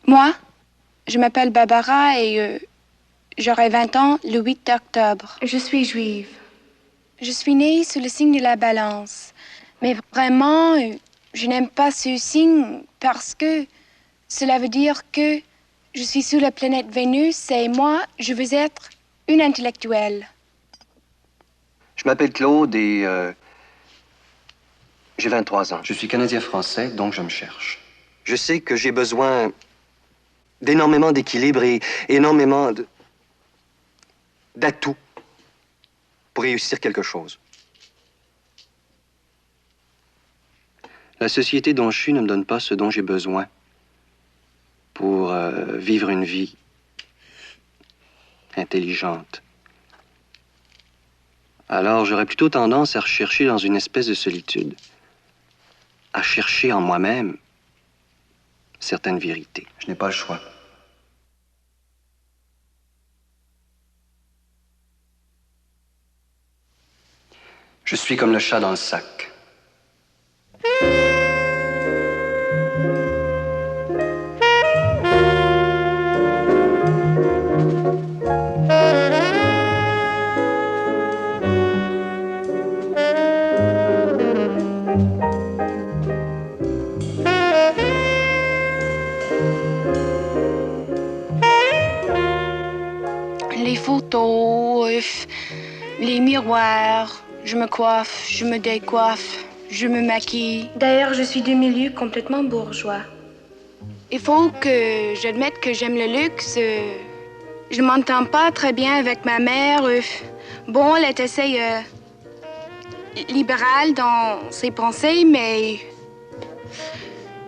Moi, je m'appelle Barbara et j'aurai 20 ans le 8 octobre. Je suis juive. Je suis née sous le signe de la balance. Mais vraiment, je n'aime pas ce signe parce que cela veut dire que je suis sous la planète Vénus et moi, je veux être une intellectuelle. Je m'appelle Claude et j'ai 23 ans. Je suis Canadien-Français, donc je me cherche. Je sais que j'ai besoin d'énormément d'équilibre et énormément d'atouts pour réussir quelque chose. La société dont je suis ne me donne pas ce dont j'ai besoin pour vivre une vie intelligente. Alors, j'aurais plutôt tendance à rechercher dans une espèce de solitude, à chercher en moi-même certaines vérités. Je n'ai pas le choix. Je suis comme le chat dans le sac. Les photos, les miroirs, je me coiffe, je me décoiffe, je me maquille. D'ailleurs, je suis de milieu complètement bourgeois. Il faut que j'admette que j'aime le luxe. Je ne m'entends pas très bien avec ma mère. Bon, elle est assez libérale dans ses pensées, mais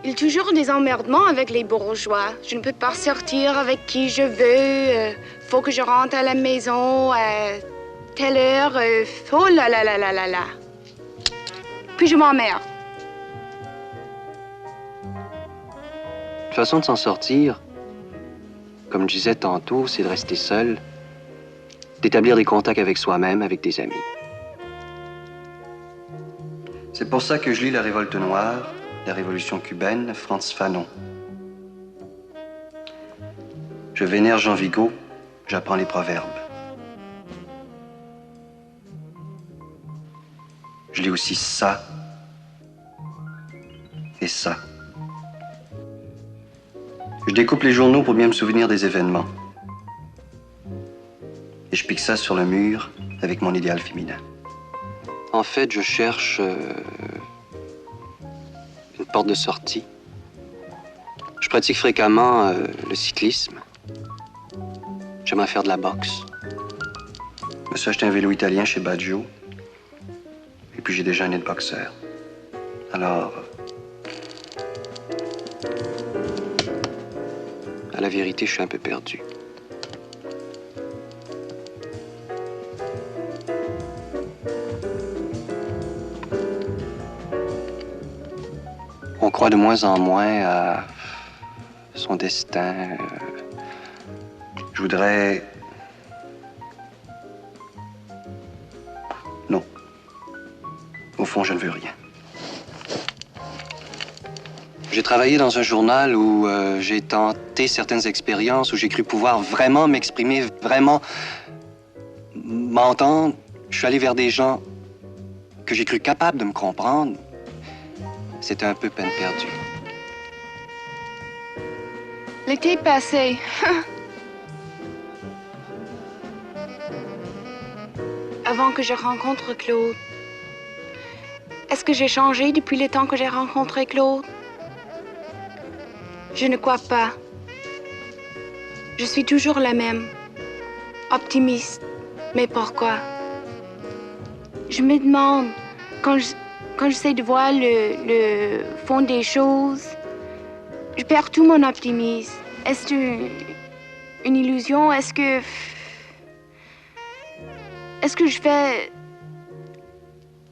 il y a toujours des emmerdements avec les bourgeois. Je ne peux pas sortir avec qui je veux. Faut que je rentre à la maison à telle heure. Oh là là là là là là. Puis je m'emmerde. Une façon de s'en sortir, comme je disais tantôt, c'est de rester seul, d'établir des contacts avec soi-même, avec des amis. C'est pour ça que je lis La Révolte noire, La Révolution cubaine, Frantz Fanon. Je vénère Jean Vigo, j'apprends les proverbes. Je lis aussi ça et ça. Je découpe les journaux pour bien me souvenir des événements. Et je pique ça sur le mur avec mon idéal féminin. En fait, je cherche une porte de sortie. Je pratique fréquemment le cyclisme. J'aimerais faire de la boxe. Je me suis acheté un vélo italien chez Baggio. Et puis j'ai déjà un nez de boxeur. Alors, à la vérité, je suis un peu perdu. On croit de moins en moins à son destin. Je voudrais... Non. Au fond, je ne veux rien. J'ai travaillé dans un journal où j'ai tenté certaines expériences, où j'ai cru pouvoir vraiment m'exprimer, vraiment m'entendre. Je suis allé vers des gens que j'ai cru capables de me comprendre. C'était un peu peine perdue. L'été passé, avant que je rencontre Claude, est-ce que j'ai changé depuis le temps que j'ai rencontré Claude? Je ne crois pas. Je suis toujours la même, optimiste. Mais pourquoi? Je me demande, quand j'essaie de voir le fond des choses, je perds tout mon optimisme. Est-ce une illusion? Est-ce que je fais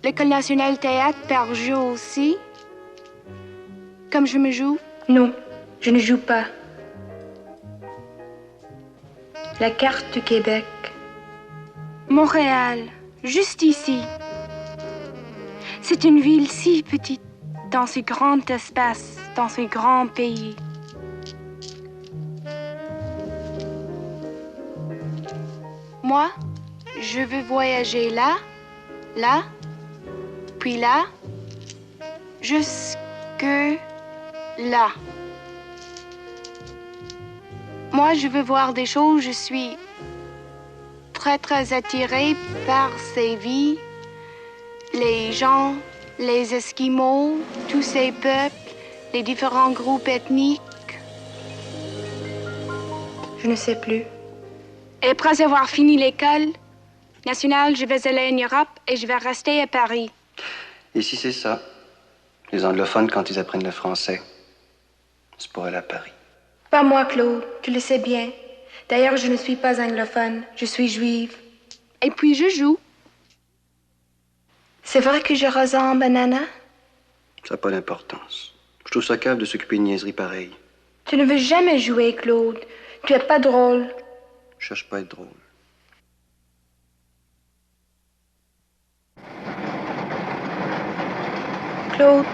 l'École nationale de théâtre par jeu aussi? Comme je me joue? Non, je ne joue pas. La carte du Québec. Montréal, juste ici. C'est une ville si petite, dans ce grand espace, dans ce grand pays. Moi, je veux voyager là, là, puis là, jusque là. Moi, je veux voir des choses. Je suis très, très attirée par ces vies, les gens, les Esquimaux, tous ces peuples, les différents groupes ethniques. Je ne sais plus. Et après avoir fini l'école nationale, je vais aller en Europe et je vais rester à Paris. Ici, c'est ça. Les anglophones, quand ils apprennent le français, c'est pour aller à Paris. Pas moi, Claude. Tu le sais bien. D'ailleurs, je ne suis pas anglophone. Je suis juive. Et puis je joue. C'est vrai que je ressemble à Nana? Ça n'a pas d'importance. Je trouve ça cave de s'occuper de niaiseries pareilles. Tu ne veux jamais jouer, Claude. Tu es pas drôle. Je cherche pas à être drôle. Claude.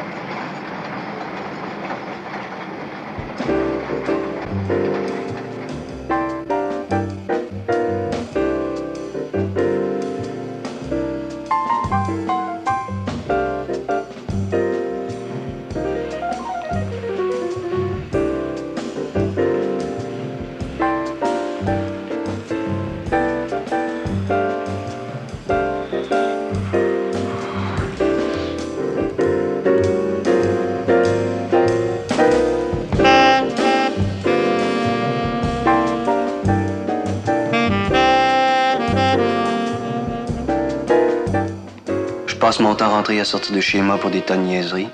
Je passe mon temps rentré à sortir de chez moi pour des tas de niaiseries.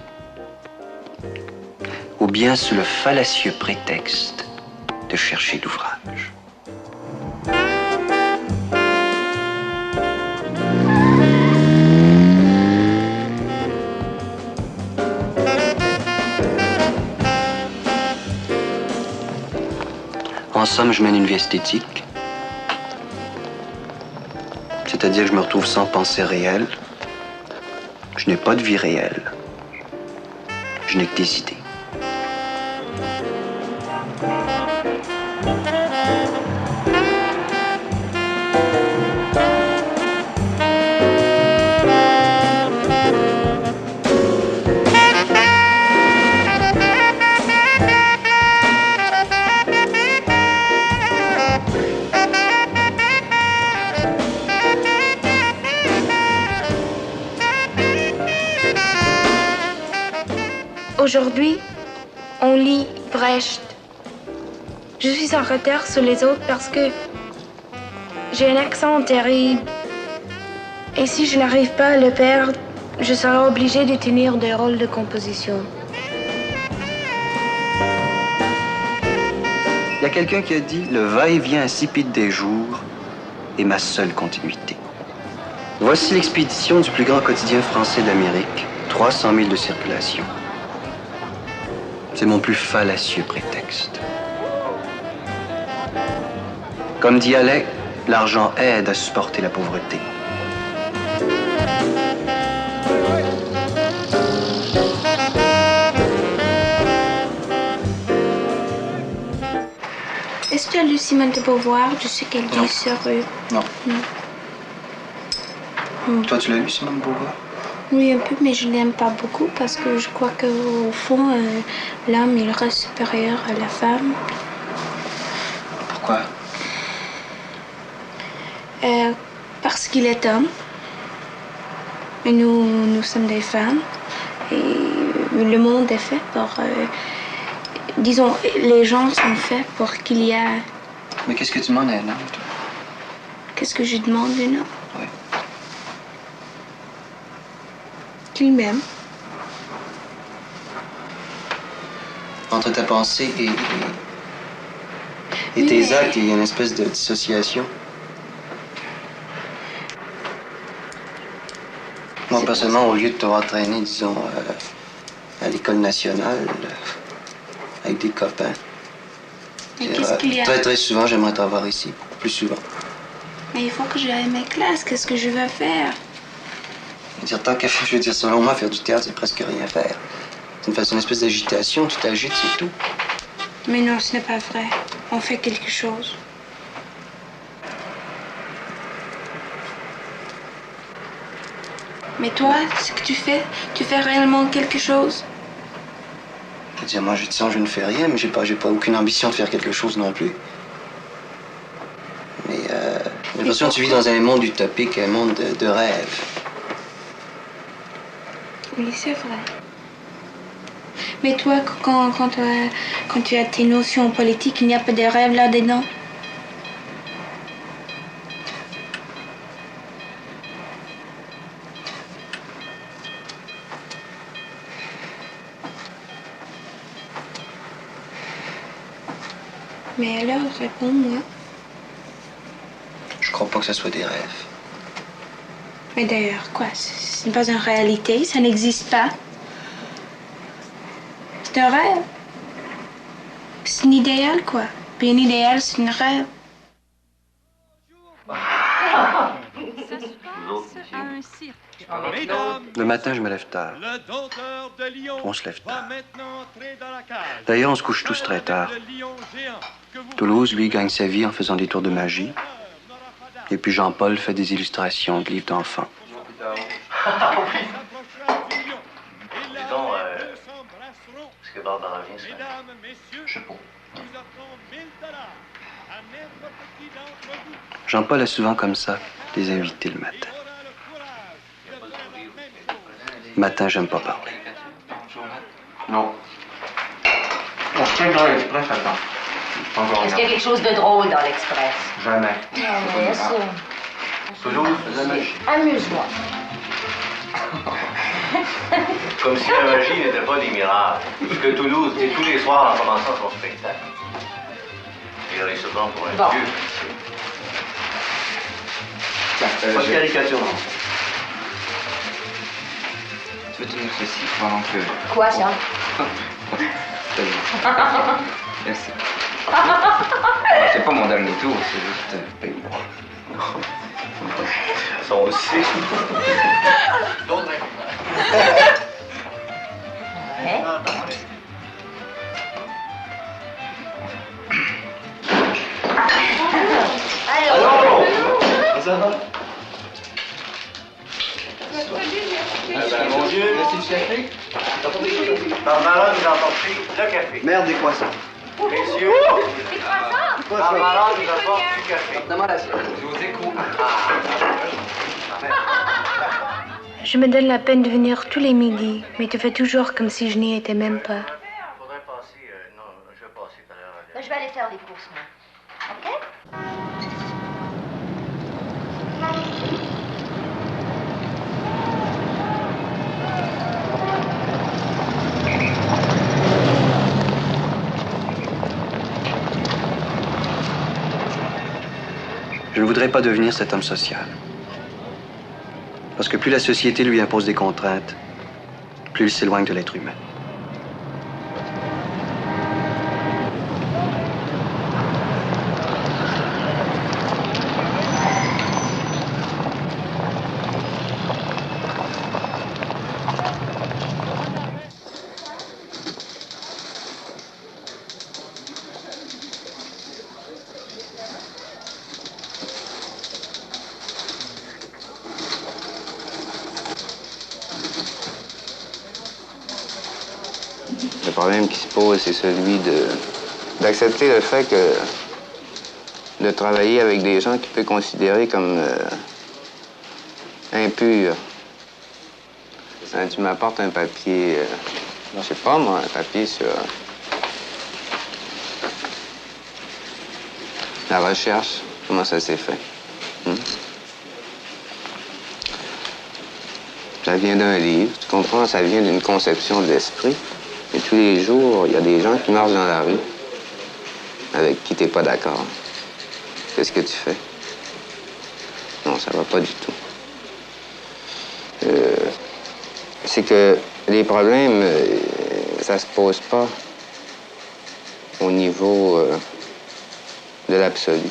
Ou bien sous le fallacieux prétexte de chercher d'ouvrage. En somme, je mène une vie esthétique. C'est-à-dire que je me retrouve sans pensée réelle. Je n'ai pas de vie réelle. Je n'ai que des idées. Aujourd'hui, on lit Brecht. Je suis en retard sur les autres parce que j'ai un accent terrible. Et si je n'arrive pas à le perdre, je serai obligée de tenir des rôles de composition. Il y a quelqu'un qui a dit « Le va-et-vient insipide des jours est ma seule continuité ». Voici l'expédition du plus grand quotidien français d'Amérique. 300 000 de circulation. C'est mon plus fallacieux prétexte. Comme dit Allais, l'argent aide à supporter la pauvreté. Est-ce que tu as lu Simone de Beauvoir? Je sais qu'elle dit sur eux. Non. Toi, tu l'as lu, Simone de Beauvoir? Oui, un peu, mais je l'aime pas beaucoup parce que je crois qu'au fond, l'homme, il reste supérieur à la femme. Pourquoi? Parce qu'il est homme. Et nous sommes des femmes. Et le monde est fait pour... disons, les gens sont faits pour qu'il y ait... Mais qu'est-ce que tu demandes à un homme, toi? Qu'est-ce que je demande d'un homme? Oui. Qu'il m'aime. Entre ta pensée et tes actes, il y a une espèce de dissociation. Moi, personnellement, au lieu de t'avoir traîné, disons, à l'école nationale, avec des copains, Mais qu'est-ce qu'il y a? très, très souvent, j'aimerais t'avoir ici, plus souvent. Mais il faut que j'aille à mes classes. Qu'est-ce que je vais faire? Je veux dire, selon moi, faire du théâtre, c'est presque rien faire. C'est une espèce d'agitation, tu t'agites, c'est tout. Mais non, ce n'est pas vrai. On fait quelque chose. Mais toi, ce que tu fais réellement quelque chose? Je veux dire, moi, je ne fais rien, mais j'ai pas aucune ambition de faire quelque chose non plus. Mais j'ai l'impression que tu vis dans un monde utopique, un monde de rêve. Oui, c'est vrai. Mais toi, quand tu as tes notions politiques, il n'y a pas de rêve là-dedans? Mais alors, réponds-moi. Je crois pas que ce soit des rêves. Mais d'ailleurs, quoi? Ce n'est pas une réalité, ça n'existe pas. C'est un rêve. C'est un idéal, quoi. Puis un idéal, c'est un rêve. Le matin, je me lève tard. On se lève tard. D'ailleurs, on se couche tous très tard. Toulouse, lui, gagne sa vie en faisant des tours de magie. Et puis Jean-Paul fait des illustrations de livres d'enfants. Disons, est-ce que Barbara vient ce matin? Je sais pas. Jean-Paul est souvent comme ça, des invités le matin. Le matin, j'aime pas parler. Non. On se tient dans l'Express, attends. Est-ce qu'il y a quelque chose de drôle dans l'Express? Jamais. Non, bien sûr. Toulouse, Amuse-moi. Comme si la magie n'était pas des miracles. Parce que Toulouse dit tous les soirs en commençant son spectacle. Il aurait souvent pour un Bon. vieux. Pas de caricature, non. Tu veux tenir ceci pendant que... Quoi, ça? Merci. C'est pas mon dernier tour, c'est juste... paye-moi. Ça aussi. D'autres Ouais. Allô? Ça va? Mon Dieu. Merci le café. Barbara nous a apporté le café. Merde des croissants. Messieurs, Barbara nous apporte du café. Demande à ça. Je me donne la peine de venir tous les midis, mais tu fais toujours comme si je n'y étais même pas. Faudrait passer, non, je vais passer tout à l'heure. Ben, je vais aller faire les courses, moi. OK? Je ne voudrais pas devenir cet homme social. Parce que plus la société lui impose des contraintes, plus il s'éloigne de l'être humain. Le problème qui se pose, c'est celui d'accepter le fait que de travailler avec des gens qu'il peut considérer comme impurs. Hein, tu m'apportes un papier, je sais pas moi, un papier sur la recherche, comment ça s'est fait. Ça vient d'un livre, tu comprends, ça vient d'une conception de l'esprit. Et tous les jours, il y a des gens qui marchent dans la rue avec qui tu n'es pas d'accord. Qu'est-ce que tu fais? Non, ça va pas du tout. C'est que les problèmes, ça se pose pas au niveau de l'absolu.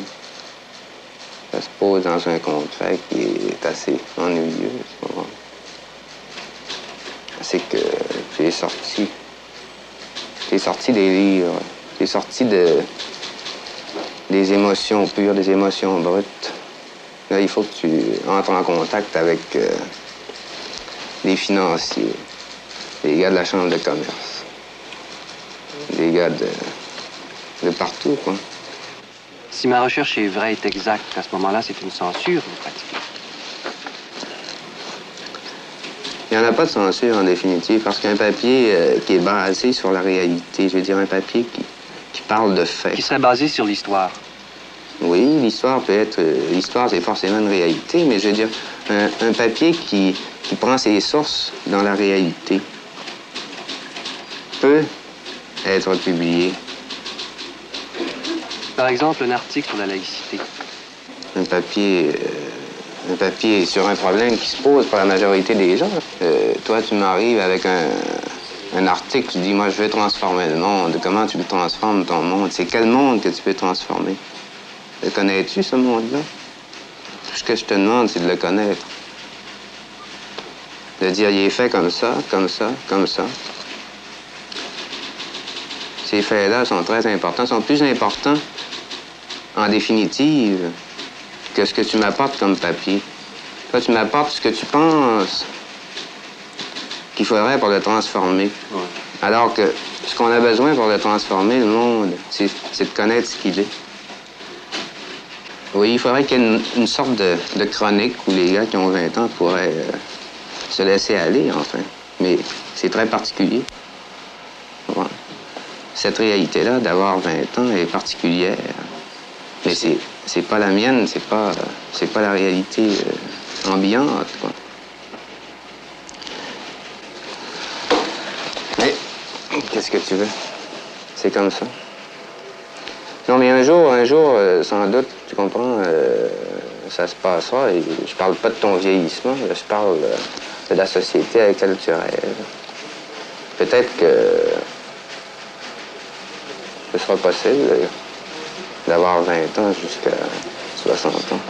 Ça se pose dans un concret qui est assez ennuyeux. C'est que j'ai sorti des livres, j'ai sorti des émotions pures, des émotions brutes. Là, il faut que tu entres en contact avec des financiers, des gars de la chambre de commerce, des gars de partout, quoi. Si ma recherche est vraie, est exacte, à ce moment-là, c'est une censure, vous pratiquez. Il n'y en a pas de censure, en définitive, parce qu'un papier qui est basé sur la réalité, je veux dire un papier qui parle de faits. Qui serait basé sur l'histoire. Oui, l'histoire peut être... l'histoire, c'est forcément une réalité, mais je veux dire, un papier qui prend ses sources dans la réalité peut être publié. Par exemple, un article sur la laïcité. Un papier sur un problème qui se pose par la majorité des gens. Toi, tu m'arrives avec un article, tu dis, moi, je veux transformer le monde. Comment tu le transformes, ton monde? C'est quel monde que tu veux transformer? Le connais-tu, ce monde-là? Ce que je te demande, c'est de le connaître. De dire, il est fait comme ça, comme ça, comme ça. Ces faits-là sont très importants, sont plus importants, en définitive, que ce que tu m'apportes comme papier. Toi, tu m'apportes ce que tu penses qu'il faudrait pour le transformer. Ouais. Alors que ce qu'on a besoin pour le transformer, le monde, c'est de connaître ce qu'il est. Oui, il faudrait qu'il y ait une sorte de chronique où les gars qui ont 20 ans pourraient se laisser aller, enfin. Mais c'est très particulier. Ouais. Cette réalité-là, d'avoir 20 ans, est particulière. Mais c'est pas la mienne, c'est pas la réalité ambiante, quoi. Mais qu'est-ce que tu veux? C'est comme ça. Non, mais un jour, sans doute, tu comprends, ça se passera. Et je parle pas de ton vieillissement, je parle de la société à laquelle tu rêves. Peut-être que ce sera possible d'avoir 20 ans jusqu'à 60 ans.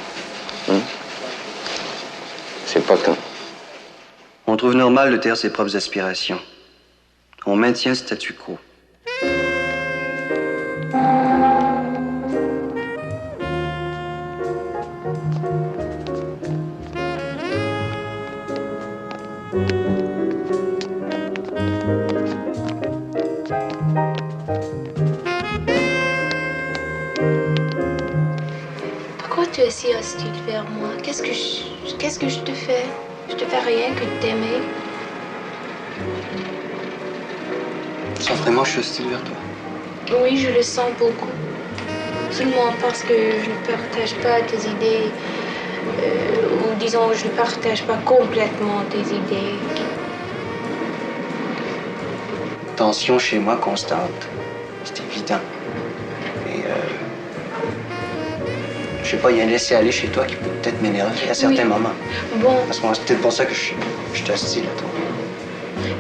Je sais pas quand. On trouve normal de taire ses propres aspirations. On maintient le statu quo. Pourquoi tu es si hostile vers moi? Qu'est-ce que je te fais? Je te fais rien que de t'aimer. Sans vraiment, je suis hostile vers toi. Oui, je le sens beaucoup. Seulement parce que je ne partage pas tes idées, ou disons, je ne partage pas complètement tes idées. Tension chez moi constante. C'est évident. Et je sais pas, il y a un laisser-aller chez toi qui peut peut-être m'énerver à certains moments. Bon. Parce que c'est peut-être pour ça que je suis hostile à toi.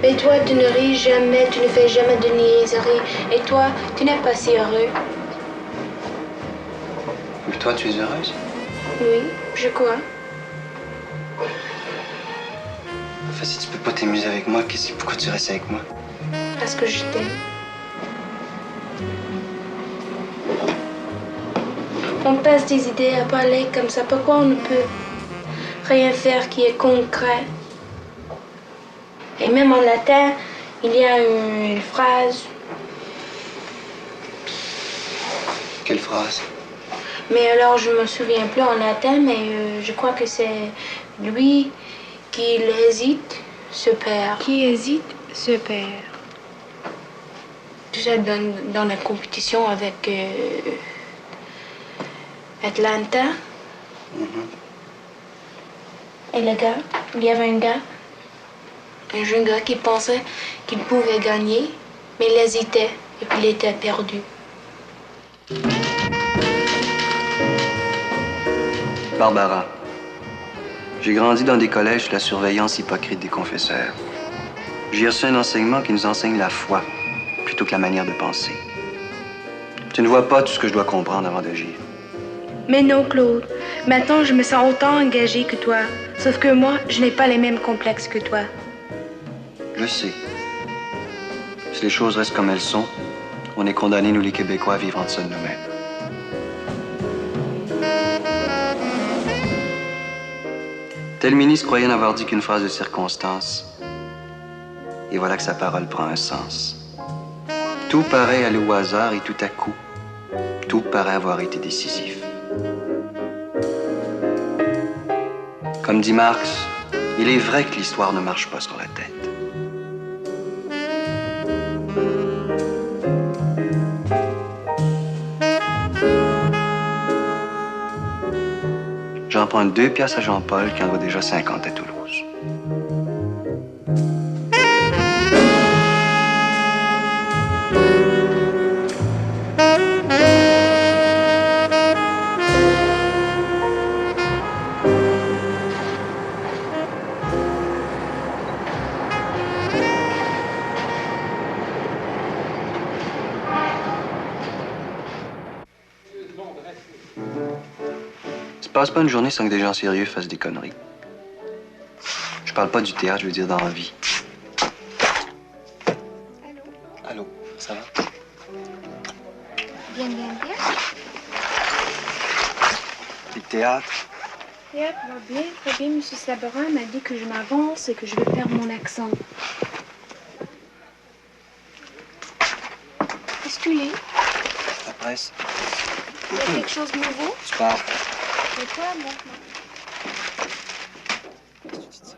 Mais toi, tu ne ris jamais, tu ne fais jamais de niaiseries. Et toi, tu n'es pas si heureux. Mais toi, tu es heureuse? Oui, je crois. Enfin, si tu peux pas t'amuser avec moi, pourquoi tu restes avec moi? Parce que je t'aime. On passe des idées à parler comme ça. Pourquoi on ne peut rien faire qui est concret? Et même en latin, il y a une phrase. Quelle phrase? Mais alors, je me souviens plus en latin, mais je crois que c'est lui qui hésite, se perd. Qui hésite se perd. Tu sais, dans la compétition avec Atlanta. Et le gars, il y avait un jeune gars qui pensait qu'il pouvait gagner, mais il hésitait et puis il était perdu. Barbara. J'ai grandi dans des collèges sous la surveillance hypocrite des confesseurs. J'ai reçu un enseignement qui nous enseigne la foi plutôt que la manière de penser. Tu ne vois pas tout ce que je dois comprendre avant d'agir. Mais non, Claude. Maintenant, je me sens autant engagée que toi. Sauf que moi, je n'ai pas les mêmes complexes que toi. Je sais. Si les choses restent comme elles sont, on est condamnés, nous les Québécois, à vivre en dessous de nous-mêmes. Tel ministre croyait n'avoir dit qu'une phrase de circonstance. Et voilà que sa parole prend un sens. Tout paraît aller au hasard et tout à coup, tout paraît avoir été décisif. Comme dit Marx, il est vrai que l'histoire ne marche pas sur la tête. J'emprunte 2 piastres à Jean-Paul qui en doit déjà 50 à Toulouse. Je passe pas une journée sans que des gens sérieux fassent des conneries. Je parle pas du théâtre, je veux dire dans la vie. Allô? Allô, ça va? Bien. Le théâtre? Théâtre va bien, très bien. M. Sabarin m'a dit que je m'avance et que je vais perdre mon accent. Est-ce que tu lis? La presse? Il y a quelque chose de nouveau? Tu parles? C'est quoi, moi?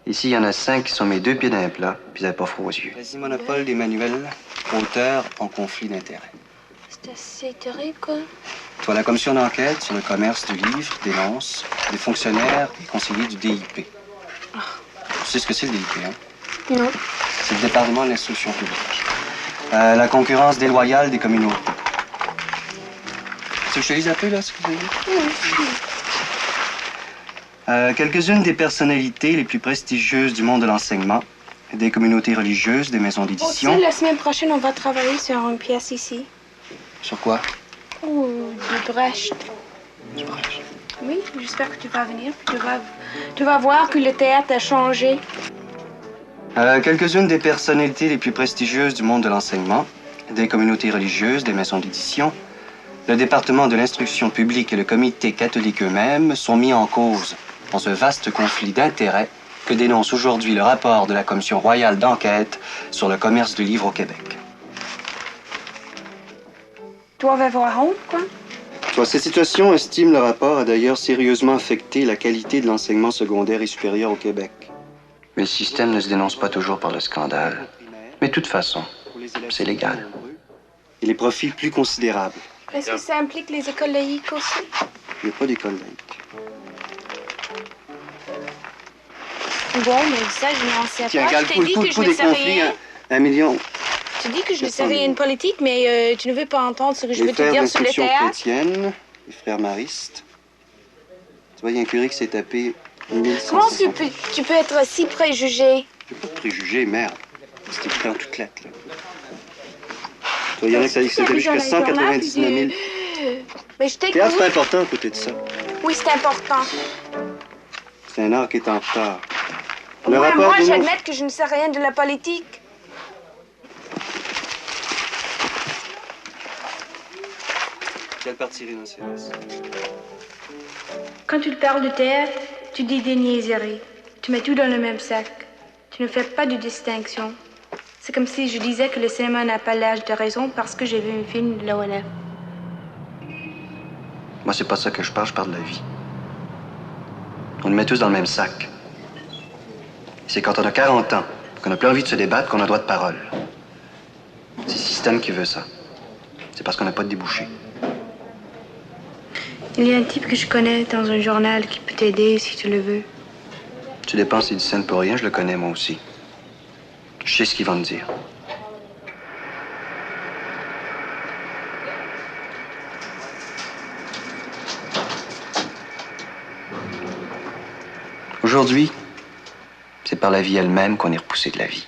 Ici, il y en a 5 qui sont mes 2 pieds dans un plat, puis ils n'avaient pas froid aux yeux. Quasi-monopole d'Emmanuel, auteur en conflit d'intérêts. C'est assez terrible, quoi. Toi, la commission d'enquête sur le commerce du livre dénonce des fonctionnaires et conseillers du DIP. Oh. Tu sais ce que c'est le DIP, hein? Non. C'est le département de l'instruction publique. La concurrence déloyale des communautés. Tu veux que je te lise un peu, là, ce que j'ai dit? Quelques-unes des personnalités les plus prestigieuses du monde de l'enseignement, des communautés religieuses, des maisons d'édition. Aussi, la semaine prochaine, on va travailler sur une pièce ici. Sur quoi? Oh, de Brecht. Du Brecht. Oui, j'espère que tu vas venir. Tu vas voir que le théâtre a changé. Quelques-unes des personnalités les plus prestigieuses du monde de l'enseignement, des communautés religieuses, des maisons d'édition, le département de l'instruction publique et le comité catholique eux-mêmes sont mis en cause dans ce vaste conflit d'intérêts que dénonce aujourd'hui le rapport de la Commission royale d'enquête sur le commerce du livre au Québec. Doivent avoir honte, quoi. Cette situation, estime le rapport, a d'ailleurs sérieusement affecté la qualité de l'enseignement secondaire et supérieur au Québec. Mais le système ne se dénonce pas toujours par le scandale. Mais de toute façon, c'est légal. Et les profits plus considérables. Est-ce que ça implique les écoles laïques aussi? Il n'y a pas d'école laïque. Bon, mais ça, je n'en sais pas. Tiens, regarde, Je t'ai dit que je ne sais rien. 1 million. Tu dis que je ne sais rien de politique, mais tu ne veux pas entendre ce que je veux te Les frères dire sur le d'instruction théâtre? chrétienne, les frères maristes. Tu vois, il y a un curé qui s'est tapé 1100. Comment tu peux être si préjugé? J'ai pas de préjugés, merde. C'était écrit en toutes lettres, là. Tu vois, il y en a qui s'est tapé jusqu'à 199 000. Mais je t'écoute. Théâtre, c'est important à côté de ça. Oui, c'est important. C'est un art qui est en retard. Le Moi, rapport dénonce- j'admets que je ne sais rien de la politique. Quel parti rhinocéros? Quand tu parles de théâtre, tu dis des niaiseries. Tu mets tout dans le même sac. Tu ne fais pas de distinction. C'est comme si je disais que le cinéma n'a pas l'âge de raison parce que j'ai vu un film de l'ONF. Moi, c'est pas ça que je parle de la vie. On le met tous dans le même sac. C'est quand on a 40 ans, qu'on n'a plus envie de se débattre, qu'on a droit de parole. C'est le système qui veut ça. C'est parce qu'on n'a pas de débouché. Il y a un type que je connais dans un journal qui peut t'aider si tu le veux. Tu dépenses 10 cents pour rien, je le connais moi aussi. Je sais ce qu'ils vont me dire. Aujourd'hui, c'est par la vie elle-même qu'on est repoussé de la vie.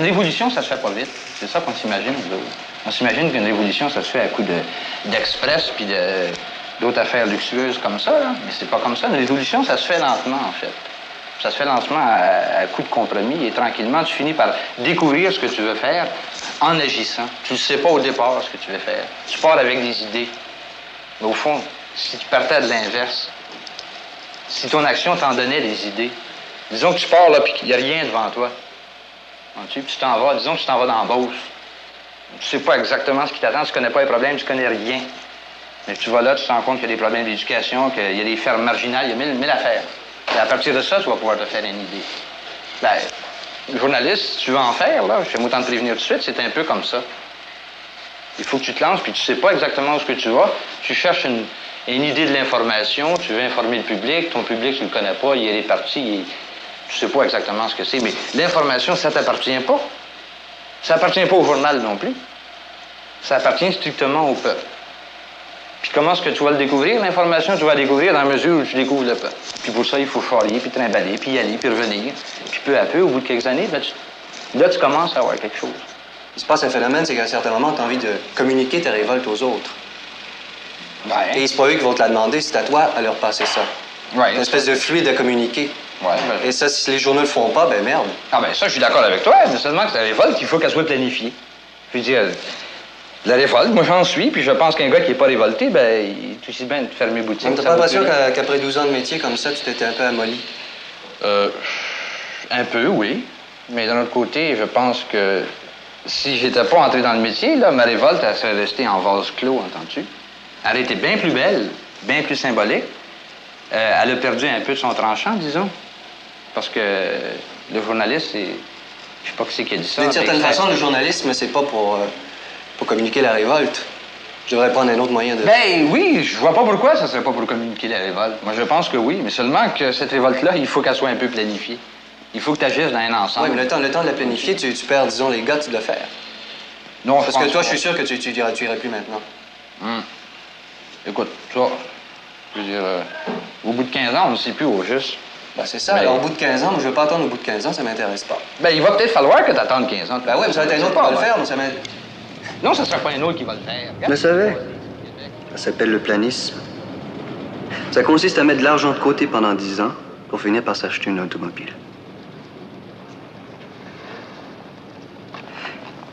Une évolution, ça se fait pas vite. C'est ça qu'on s'imagine, nous autres. On s'imagine qu'une évolution, ça se fait à coup d'express puis d'autres affaires luxueuses comme ça, là. Mais c'est pas comme ça. Une évolution, ça se fait lentement, en fait. Ça se fait lentement à coup de compromis et tranquillement, tu finis par découvrir ce que tu veux faire en agissant. Tu ne sais pas au départ ce que tu veux faire. Tu pars avec des idées. Mais au fond, si tu partais de l'inverse, si ton action t'en donnait des idées, disons que tu pars là puis qu'il n'y a rien devant toi, puis tu t'en vas, disons que tu t'en vas dans la Beauce. Tu sais pas exactement ce qui t'attend, tu connais pas les problèmes, tu connais rien. Mais tu vas là, tu te rends compte qu'il y a des problèmes d'éducation, qu'il y a des fermes marginales, il y a mille affaires. Et à partir de ça, tu vas pouvoir te faire une idée. Ben, le journaliste, si tu veux en faire, là, je vais autant te prévenir tout de suite, c'est un peu comme ça. Il faut que tu te lances, puis tu sais pas exactement où ce que tu vas. Tu cherches une idée de l'information, tu veux informer le public, ton public, tu le connais pas, il est réparti, tu sais pas exactement ce que c'est, mais l'information, ça t'appartient pas. Ça appartient pas au journal non plus. Ça appartient strictement au peuple. Puis comment est-ce que tu vas le découvrir? L'information, tu vas la découvrir dans la mesure où tu découvres le peuple. Puis pour ça, il faut charrier, puis trimballer, puis y aller, puis revenir. Puis peu à peu, au bout de quelques années, là, tu commences à avoir quelque chose. Il se passe un phénomène, c'est qu'à un certain moment, tu as envie de communiquer ta révolte aux autres. Ouais. Et c'est pas eux qui vont te la demander, c'est à toi à leur passer ça. Ouais. Une espèce de fluide à communiquer. Ouais. Et ça, si les journaux le font pas, ben merde. Ah ben ça, je suis d'accord avec toi, mais seulement que ta révolte, il faut qu'elle soit planifiée. Je veux dire, la révolte, moi j'en suis, puis je pense qu'un gars qui n'est pas révolté, ben, il est aussi bien de fermer boutique. T'as pas l'impression qu'après 12 ans de métier comme ça, tu t'étais un peu amolli? Un peu, oui. Mais d'un autre côté, je pense que si j'étais pas entré dans le métier, là, ma révolte, elle serait restée en vase clos, entends-tu? Elle aurait été bien plus belle, bien plus symbolique. Elle a perdu un peu de son tranchant, disons. Parce que le journaliste, c'est... Je sais pas qui c'est qui a dit ça. D'une certaine façon, le journalisme, c'est pas pour communiquer la révolte. Je devrais prendre un autre moyen de... Ben oui, je vois pas pourquoi ça serait pas pour communiquer la révolte. Moi, je pense que oui, mais seulement que cette révolte-là, il faut qu'elle soit un peu planifiée. Il faut que tu agisses dans un ensemble. Oui, mais le temps de la planifier, tu perds, disons, les gars de le faire. Non, parce que toi, je suis sûr que tu irais plus maintenant. Écoute, ça, je veux dire, au bout de 15 ans, on ne sait plus au juste. Ben, c'est ça. Alors, au bout de 15 ans, moi, je veux pas attendre au bout de 15 ans, ça m'intéresse pas. Ben, il va peut-être falloir que tu attendes 15 ans. Ben oui, mais ça va être un autre qui va le faire, mais ça m'intéresse. Non, ça ne sera pas un autre qui va le faire. Je le savais. Ça s'appelle le planisme. Ça consiste à mettre de l'argent de côté pendant 10 ans pour finir par s'acheter une automobile.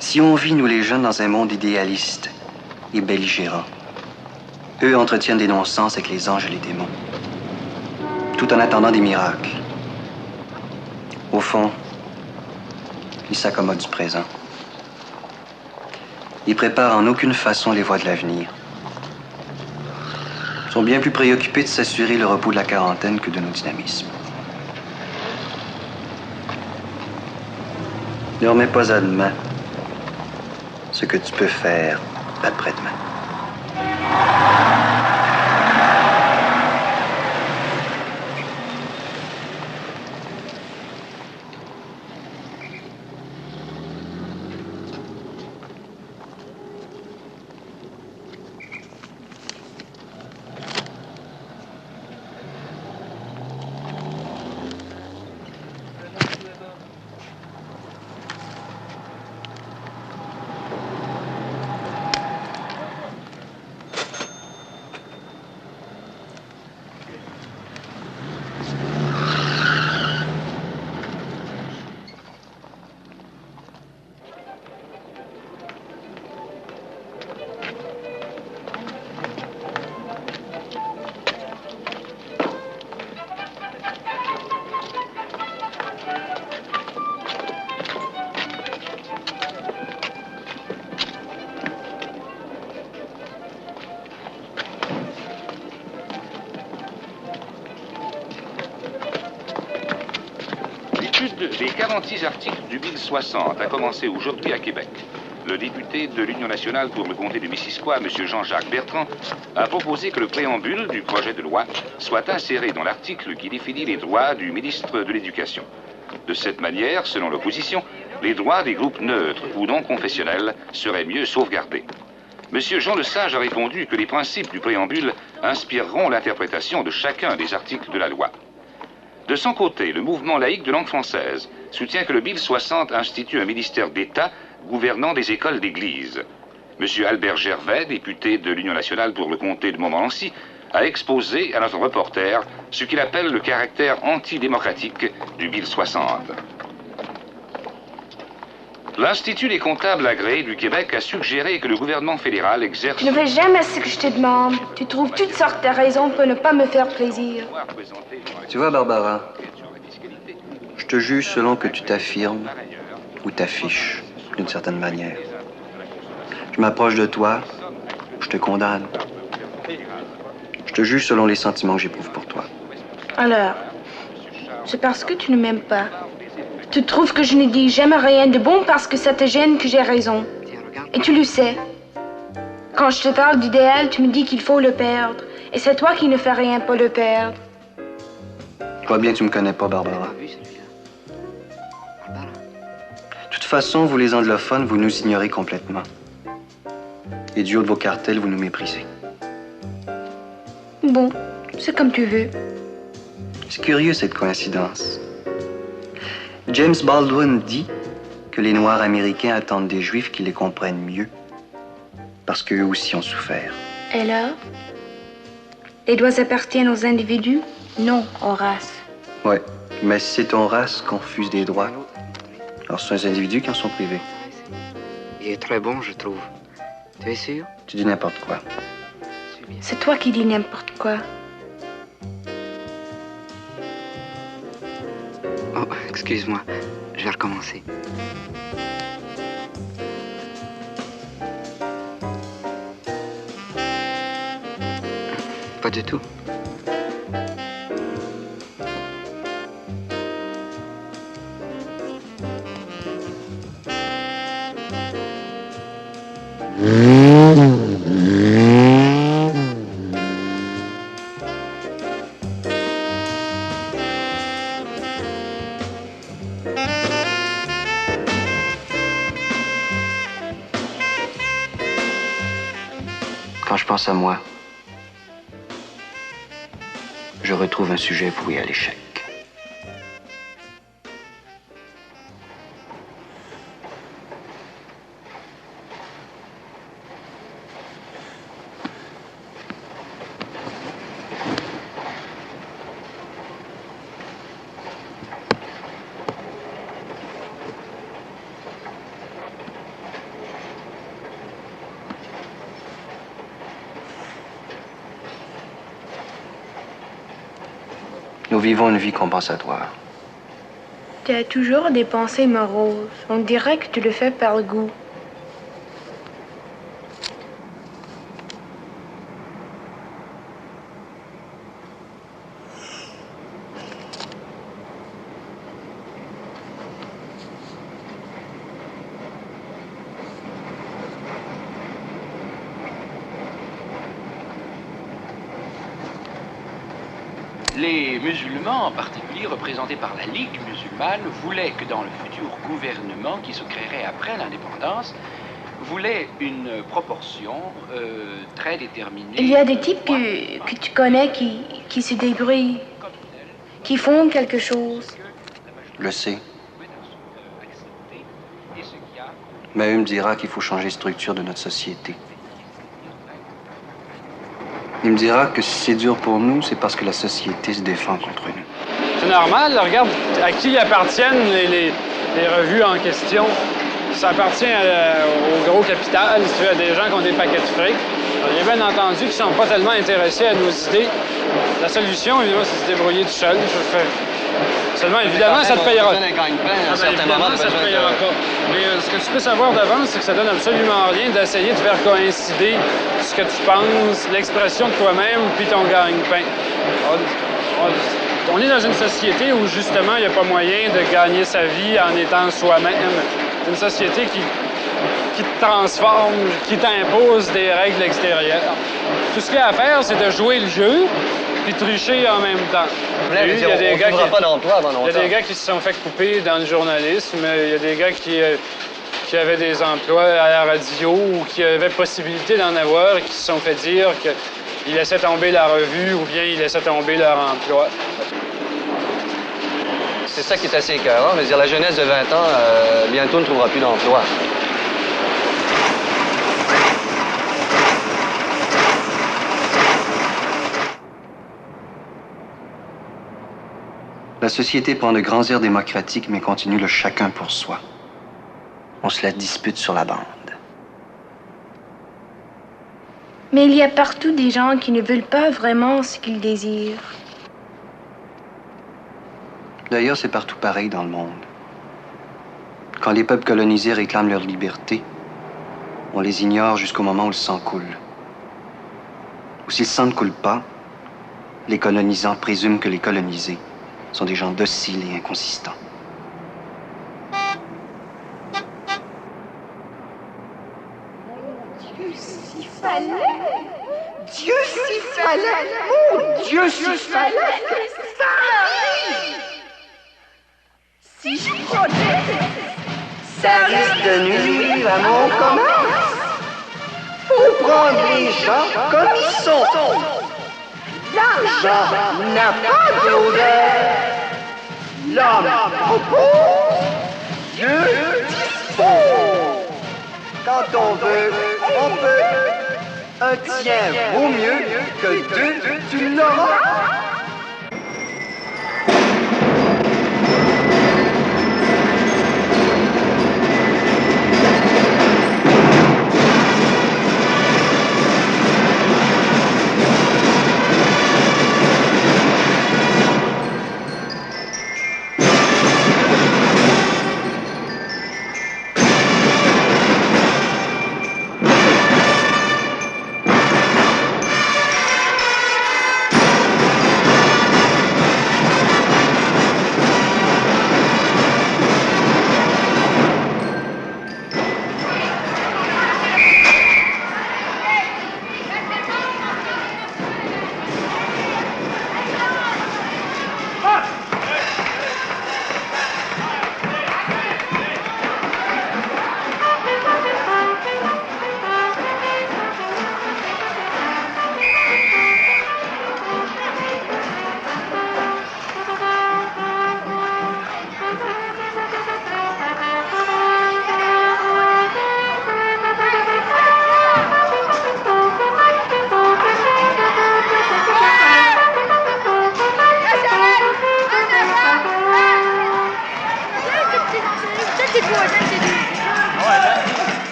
Si on vit, nous les jeunes, dans un monde idéaliste et belligérant, eux entretiennent des non-sens avec les anges et les démons, tout en attendant des miracles. Au fond, ils s'accommodent du présent. Ils préparent en aucune façon les voies de l'avenir. Ils sont bien plus préoccupés de s'assurer le repos de la quarantaine que de nos dynamismes. Ne remets pas à demain ce que tu peux faire après-demain. Les 46 articles du 1060 a commencé aujourd'hui à Québec. Le député de l'Union nationale pour le comté de Missisquoi, M. Jean-Jacques Bertrand, a proposé que le préambule du projet de loi soit inséré dans l'article qui définit les droits du ministre de l'Éducation. De cette manière, selon l'opposition, les droits des groupes neutres ou non confessionnels seraient mieux sauvegardés. M. Jean Lesage a répondu que les principes du préambule inspireront l'interprétation de chacun des articles de la loi. De son côté, le mouvement laïque de langue française soutient que le Bill 60 institue un ministère d'État gouvernant des écoles d'église. M. Albert Gervais, député de l'Union nationale pour le comté de Montmorency, a exposé à notre reporter ce qu'il appelle le caractère antidémocratique du Bill 60. L'Institut des comptables agréés du Québec a suggéré que le gouvernement fédéral exerce... Tu ne fais jamais ce que je te demande. Tu trouves toutes sortes de raisons pour ne pas me faire plaisir. Tu vois, Barbara, je te juge selon que tu t'affirmes ou t'affiches d'une certaine manière. Je m'approche de toi, je te condamne. Je te juge selon les sentiments que j'éprouve pour toi. Alors, c'est parce que tu ne m'aimes pas. Tu trouves que je ne dis jamais rien de bon parce que ça te gêne que j'ai raison. Et tu le sais. Quand je te parle d'idéal, tu me dis qu'il faut le perdre. Et c'est toi qui ne fais rien pour le perdre. Je vois bien que tu me connais pas, Barbara. De toute façon, vous les anglophones, vous nous ignorez complètement. Et du haut de vos cartels, vous nous méprisez. Bon, c'est comme tu veux. C'est curieux, cette coïncidence. James Baldwin dit que les Noirs américains attendent des Juifs qui les comprennent mieux, parce qu'eux aussi ont souffert. Et là, les droits appartiennent aux individus, non aux races. Ouais, mais si c'est ton race qu'on refuse des droits, alors ce sont les individus qui en sont privés. Il est très bon, je trouve. Tu es sûr? Tu dis n'importe quoi. C'est toi qui dis n'importe quoi. Oh, excuse-moi. Je vais recommencer. Pas du tout. Quand je pense à moi, je retrouve un sujet voué à l'échec. Nous vivons une vie compensatoire. Tu as toujours des pensées moroses. On dirait que tu le fais par goût. Les musulmans, en particulier représentés par la Ligue musulmane, voulaient que dans le futur gouvernement qui se créerait après l'indépendance, voulaient une proportion très déterminée. Il y a des types que tu connais qui se débrouillent, qui font quelque chose. Je le sais. Mais eux me dira qu'il faut changer la structure de notre société. Il me dira que si c'est dur pour nous, c'est parce que la société se défend contre nous. C'est normal, là, regarde à qui appartiennent les revues en question. Ça appartient au gros capital, si tu veux, à des gens qui ont des paquets de fric. Alors, il y a bien entendu qu'ils ne sont pas tellement intéressés à nos idées. La solution, évidemment, c'est de se débrouiller tout seul. Seulement, évidemment, ça te payera. Évidemment, ça te payera pas. Mais ce que tu peux savoir d'avance, c'est que ça donne absolument rien d'essayer de faire coïncider ce que tu penses, l'expression de toi-même, puis ton gagne-pain. On est dans une société où, justement, il n'y a pas moyen de gagner sa vie en étant soi-même. C'est une société qui te transforme, qui t'impose des règles extérieures. Tout ce qu'il y a à faire, c'est de jouer le jeu puis tricher en même temps. Il y a des gars qui se sont fait couper dans le journalisme. Il y a des gars qui avaient des emplois à la radio ou qui avaient possibilité d'en avoir et qui se sont fait dire qu'ils laissaient tomber la revue ou bien ils laissaient tomber leur emploi. C'est ça qui est assez écœurant. Je veux dire, la jeunesse de 20 ans, bientôt ne trouvera plus d'emploi. La société prend de grands airs démocratiques, mais continue le chacun pour soi. On se la dispute sur la bande. Mais il y a partout des gens qui ne veulent pas vraiment ce qu'ils désirent. D'ailleurs, c'est partout pareil dans le monde. Quand les peuples colonisés réclament leur liberté, on les ignore jusqu'au moment où le sang coule. Ou si le sang ne coule pas, les colonisants présument que les colonisés sont des gens dociles et inconsistants. Dieu s'y fallait! Dieu s'y fallait! Oh, Dieu s'y fallait que ça arrive! Si je prenais, ça risque de nuire à mon commerce. Faut prendre les gens comme ils sont. L'argent n'a pas d'odeur. L'homme propose, Dieu dispose. Quand on veut, on peut. Un tien vaut mieux que deux, tu l'auras.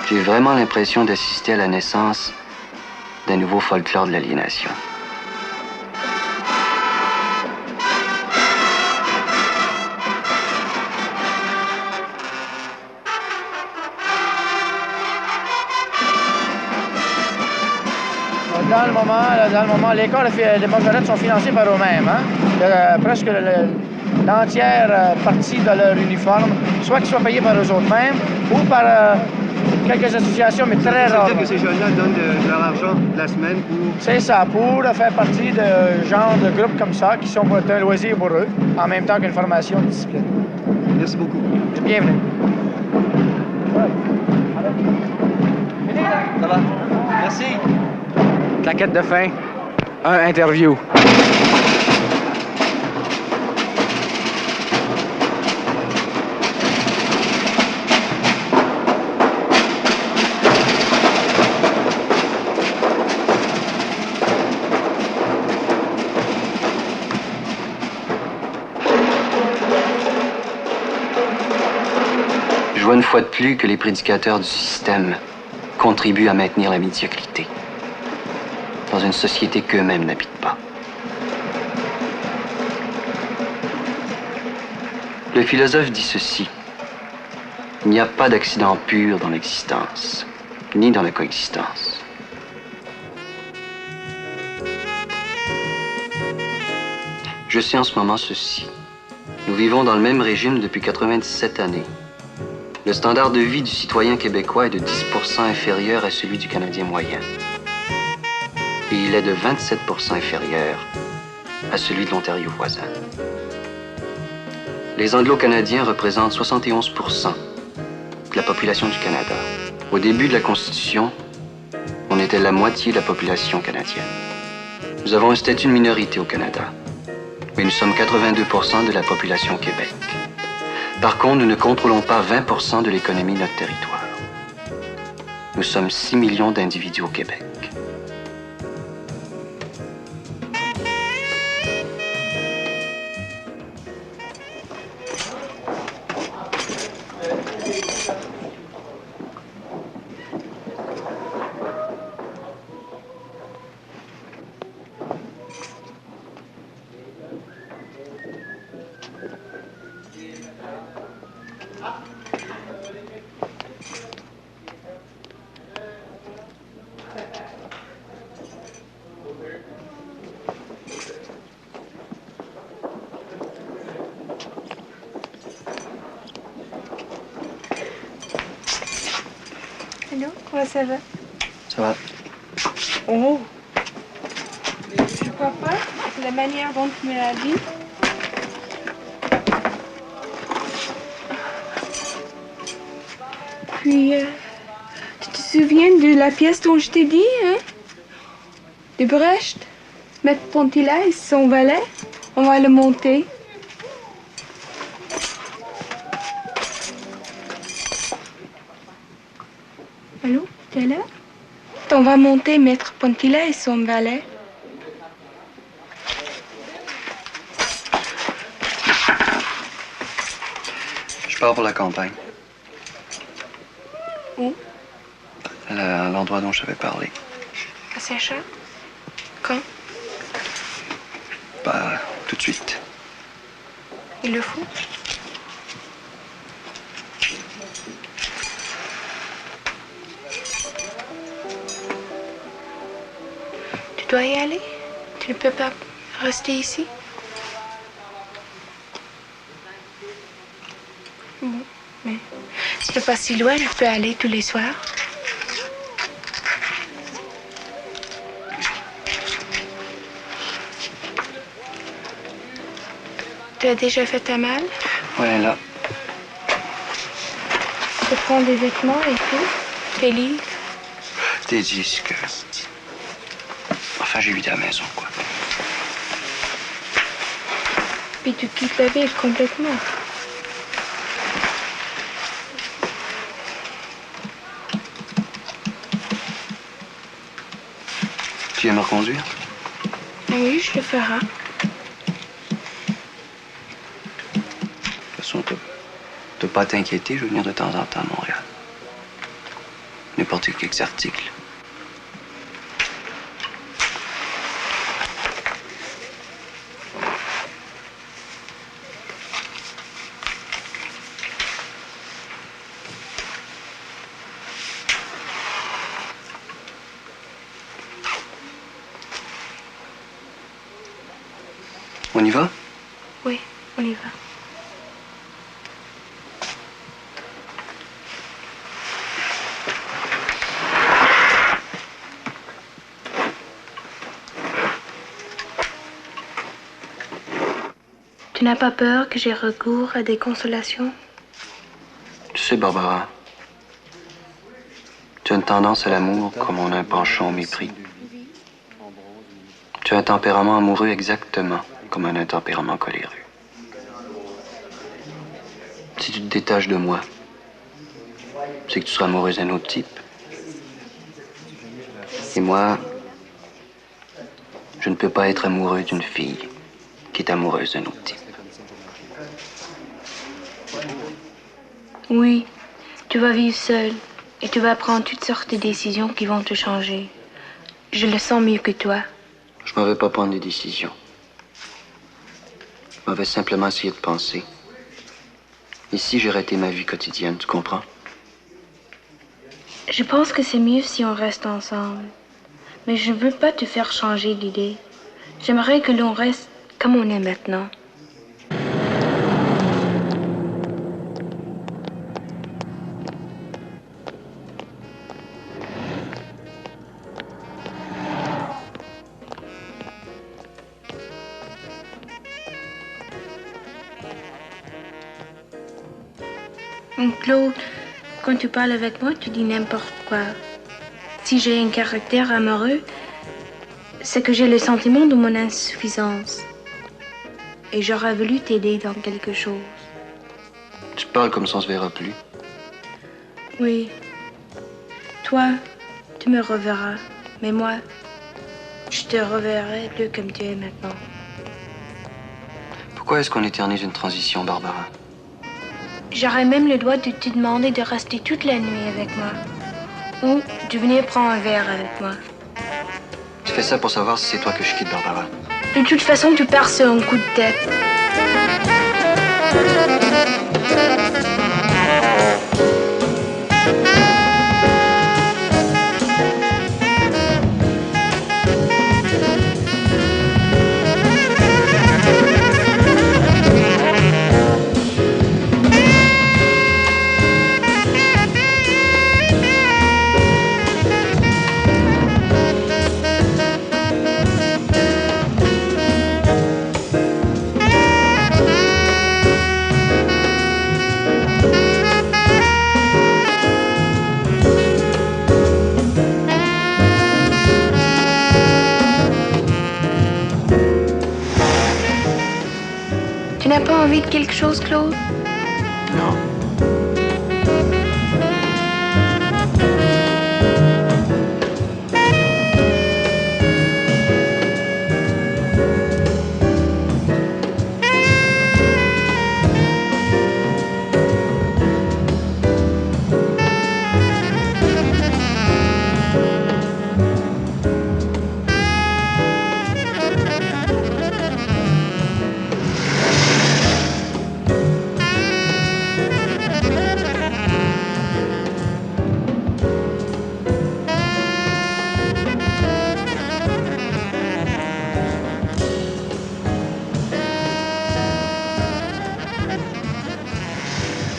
J'ai vraiment l'impression d'assister à la naissance d'un nouveau folklore de l'aliénation. Dans le moment, l'école des Marguerites sont financées par eux-mêmes. Hein? Presque l'entière partie de leur uniforme, soit qu'ils soient payés par eux-mêmes ou par quelques associations, mais très rares. C'est-à-dire que ces jeunes-là donnent de leur argent de la semaine pour... C'est ça, pour faire partie de genre de groupes comme ça, qui sont un loisir pour eux, en même temps qu'une formation de discipline. Merci beaucoup. Bienvenue. Ça va? Merci. Claquette de fin, un interview. Je vois une fois de plus que les prédicateurs du système contribuent à maintenir la médiocrité dans une société qu'eux-mêmes n'habitent pas. Le philosophe dit ceci: il n'y a pas d'accident pur dans l'existence, ni dans la coexistence. Je sais en ce moment ceci. Nous vivons dans le même régime depuis 97 années. Le standard de vie du citoyen québécois est de 10% inférieur à celui du Canadien moyen. Et il est de 27% inférieur à celui de l'Ontario voisin. Les Anglo-Canadiens représentent 71% de la population du Canada. Au début de la Constitution, on était la moitié de la population canadienne. Nous avons un statut de minorité au Canada, mais nous sommes 82% de la population au Québec. Par contre, nous ne contrôlons pas 20% de l'économie de notre territoire. Nous sommes 6 millions d'individus au Québec. Allô, comment ça va? Ça va? Oh! Je crois pas. C'est la manière dont tu me l'as dit. Puis, tu te souviens de la pièce dont je t'ai dit, hein? De Brecht? Maître Pontilla et son valet? On va le monter. Allô? T'es là? On va monter Maître Pontilla et son valet. Je pars pour la campagne. Où? À l'endroit dont je t'avais parlé. À Sacha? Quand? Pas tout de suite. Il le faut? Tu dois y aller? Tu ne peux pas rester ici? Bon, mais c'est pas si loin, je peux aller tous les soirs. Tu as déjà fait ta malle? Ouais, là. Tu prends des vêtements et tout? Tes livres? Des disques. Enfin, j'ai vu à la maison, quoi. Puis tu quittes la ville complètement. Tu viens me reconduire? Oui, je le ferai. De toute façon, t'as pas à t'inquiéter, je vais venir de temps en temps à Montréal. N'importe quelques articles. On y va? Oui, on y va. Tu n'as pas peur que j'ai recours à des consolations? Tu sais, Barbara, tu as une tendance à l'amour comme on a un penchant au mépris. Tu as un tempérament amoureux exactement comme un tempérament coléreux. Si tu te détaches de moi, c'est que tu seras amoureuse d'un autre type. Et moi, je ne peux pas être amoureux d'une fille qui est amoureuse d'un autre type. Oui, tu vas vivre seul et tu vas prendre toutes sortes de décisions qui vont te changer. Je le sens mieux que toi. Je m'en vais pas prendre des décisions. Je m'en vais simplement essayer de penser. Ici, j'ai raté ma vie quotidienne, tu comprends? Je pense que c'est mieux si on reste ensemble. Mais je ne veux pas te faire changer d'idée. J'aimerais que l'on reste comme on est maintenant. Claude, quand tu parles avec moi, tu dis n'importe quoi. Si j'ai un caractère amoureux, c'est que j'ai le sentiment de mon insuffisance. Et j'aurais voulu t'aider dans quelque chose. Tu parles comme ça on se verra plus. Oui. Toi, tu me reverras. Mais moi, je te reverrai plus comme tu es maintenant. Pourquoi est-ce qu'on éternise une transition, Barbara? J'aurais même le droit de te demander de rester toute la nuit avec moi. Ou de venir prendre un verre avec moi. Tu fais ça pour savoir si c'est toi que je quitte, Barbara. De toute façon, tu pars sur un coup de tête. Tu n'as pas envie de quelque chose, Claude? Non.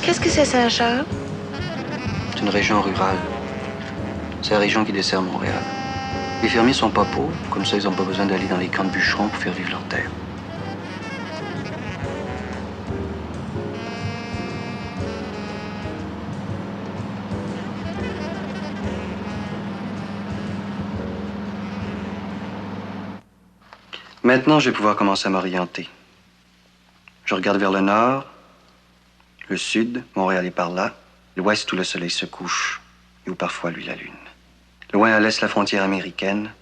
Qu'est-ce que c'est, Saint-Charles? C'est une région rurale. C'est la région qui dessert Montréal. Les fermiers sont pas pauvres, comme ça ils n'ont pas besoin d'aller dans les camps de bûcherons pour faire vivre leur terre. Maintenant, je vais pouvoir commencer à m'orienter. Je regarde vers le nord, le sud, Montréal est par là, l'ouest où le soleil se couche et où parfois luit la lune. Loin à l'est, la frontière américaine,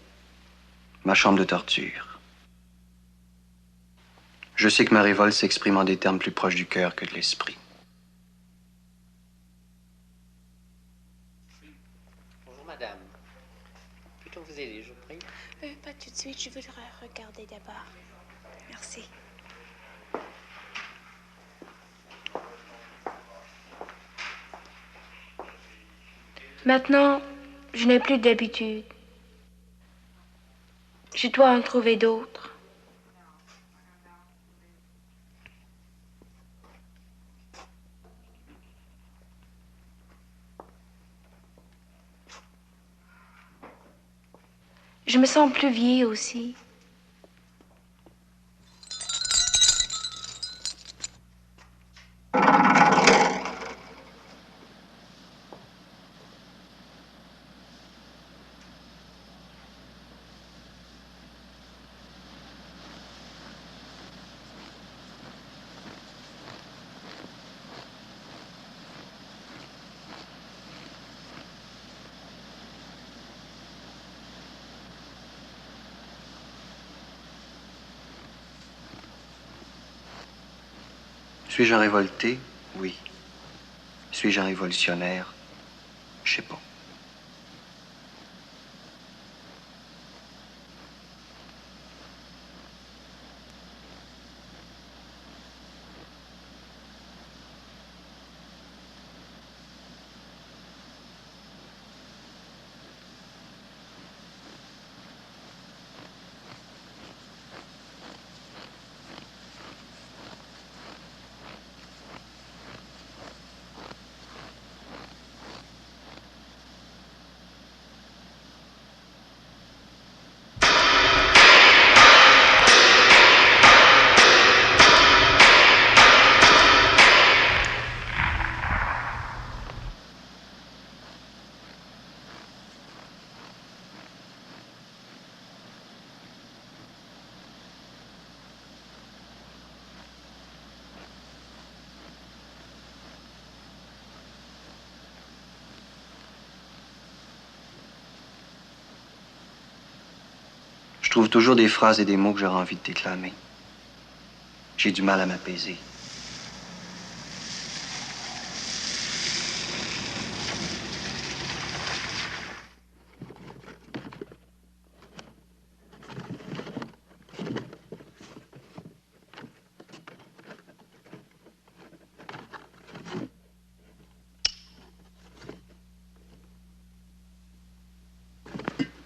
ma chambre de torture. Je sais que ma révolte s'exprime en des termes plus proches du cœur que de l'esprit. Bonjour, madame. Puis-on vous aider, je vous prie? Pas tout de suite, je voudrais regarder d'abord. Merci. Maintenant, je n'ai plus d'habitude. Je dois en trouver d'autres. Je me sens plus vieille aussi. Suis-je un révolté? Oui. Suis-je un révolutionnaire? Je sais pas. Je trouve toujours des phrases et des mots que j'aurais envie de déclamer. J'ai du mal à m'apaiser.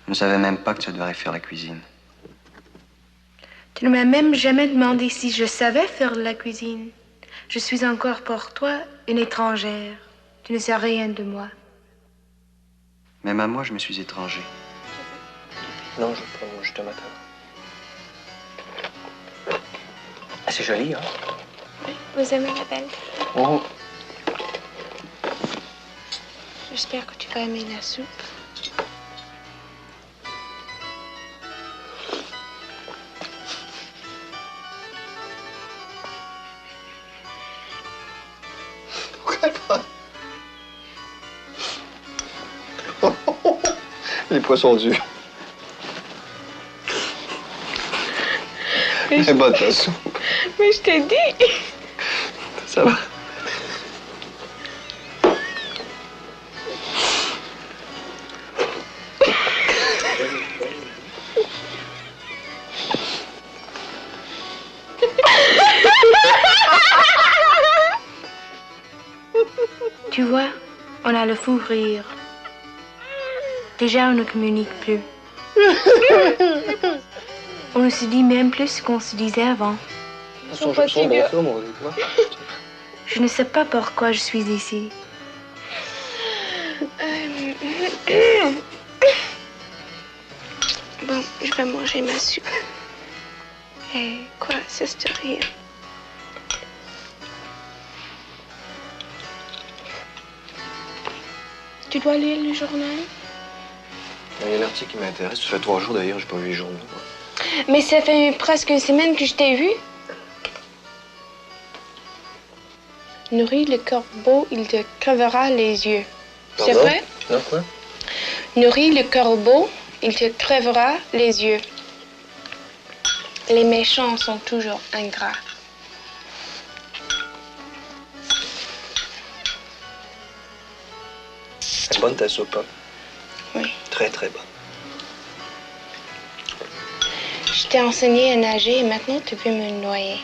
Je ne savais même pas que tu devrais faire la cuisine. Tu ne m'as même jamais demandé si je savais faire de la cuisine. Je suis encore pour toi une étrangère. Tu ne sais rien de moi. Même à moi, je me suis étranger. Non, je veux pas, je te m'attends. Ah, c'est joli, hein? Oui, vous aimez la belle? Oh. J'espère que tu vas aimer la soupe. Les poissons durs. C'est bonne ta soupe. Mais je t'ai dit. Ça va. Tu vois, on a le fou rire. Déjà, on ne communique plus. On ne se dit même plus ce qu'on se disait avant. Je ne sais pas pourquoi je suis ici. Bon, je vais manger ma soupe. Et quoi, c'est ce rire? Tu dois lire le journal? Il y a un article qui m'intéresse. Ça fait 3 jours d'ailleurs, j'ai pas vu les journaux. Mais ça fait presque une semaine que je t'ai vu. Nourris le corbeau, il te crevera les yeux. C'est vrai? Non, quoi? Nourris le corbeau, il te crevera les yeux. Les méchants sont toujours ingrats. C'est bonne ta soupe, hein? Oui. Très, très bonne. Je t'ai enseigné à nager et maintenant tu peux me noyer.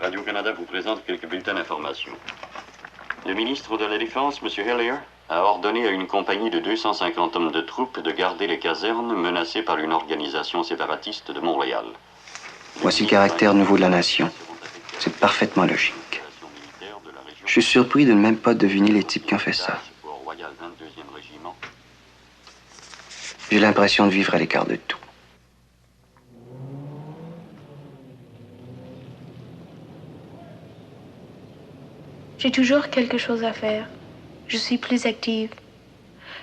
Radio-Canada vous présente quelques bulletins d'information. Le ministre de la Défense, M. Hillier, a ordonné à une compagnie de 250 hommes de troupes de garder les casernes menacées par une organisation séparatiste de Montréal. Voici le caractère nouveau de la nation. C'est parfaitement logique. Je suis surpris de ne même pas deviner les types qui ont fait ça. J'ai l'impression de vivre à l'écart de tout. J'ai toujours quelque chose à faire. Je suis plus active.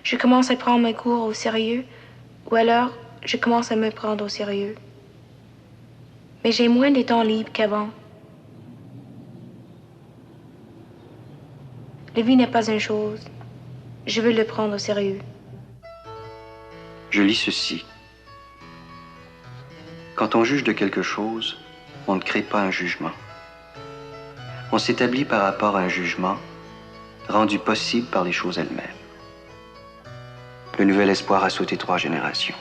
Je commence à prendre mes cours au sérieux, ou alors je commence à me prendre au sérieux. Mais j'ai moins de temps libre qu'avant. La vie n'est pas une chose. Je veux le prendre au sérieux. Je lis ceci. Quand on juge de quelque chose, on ne crée pas un jugement. On s'établit par rapport à un jugement rendu possible par les choses elles-mêmes. Le nouvel espoir a sauté 3 générations.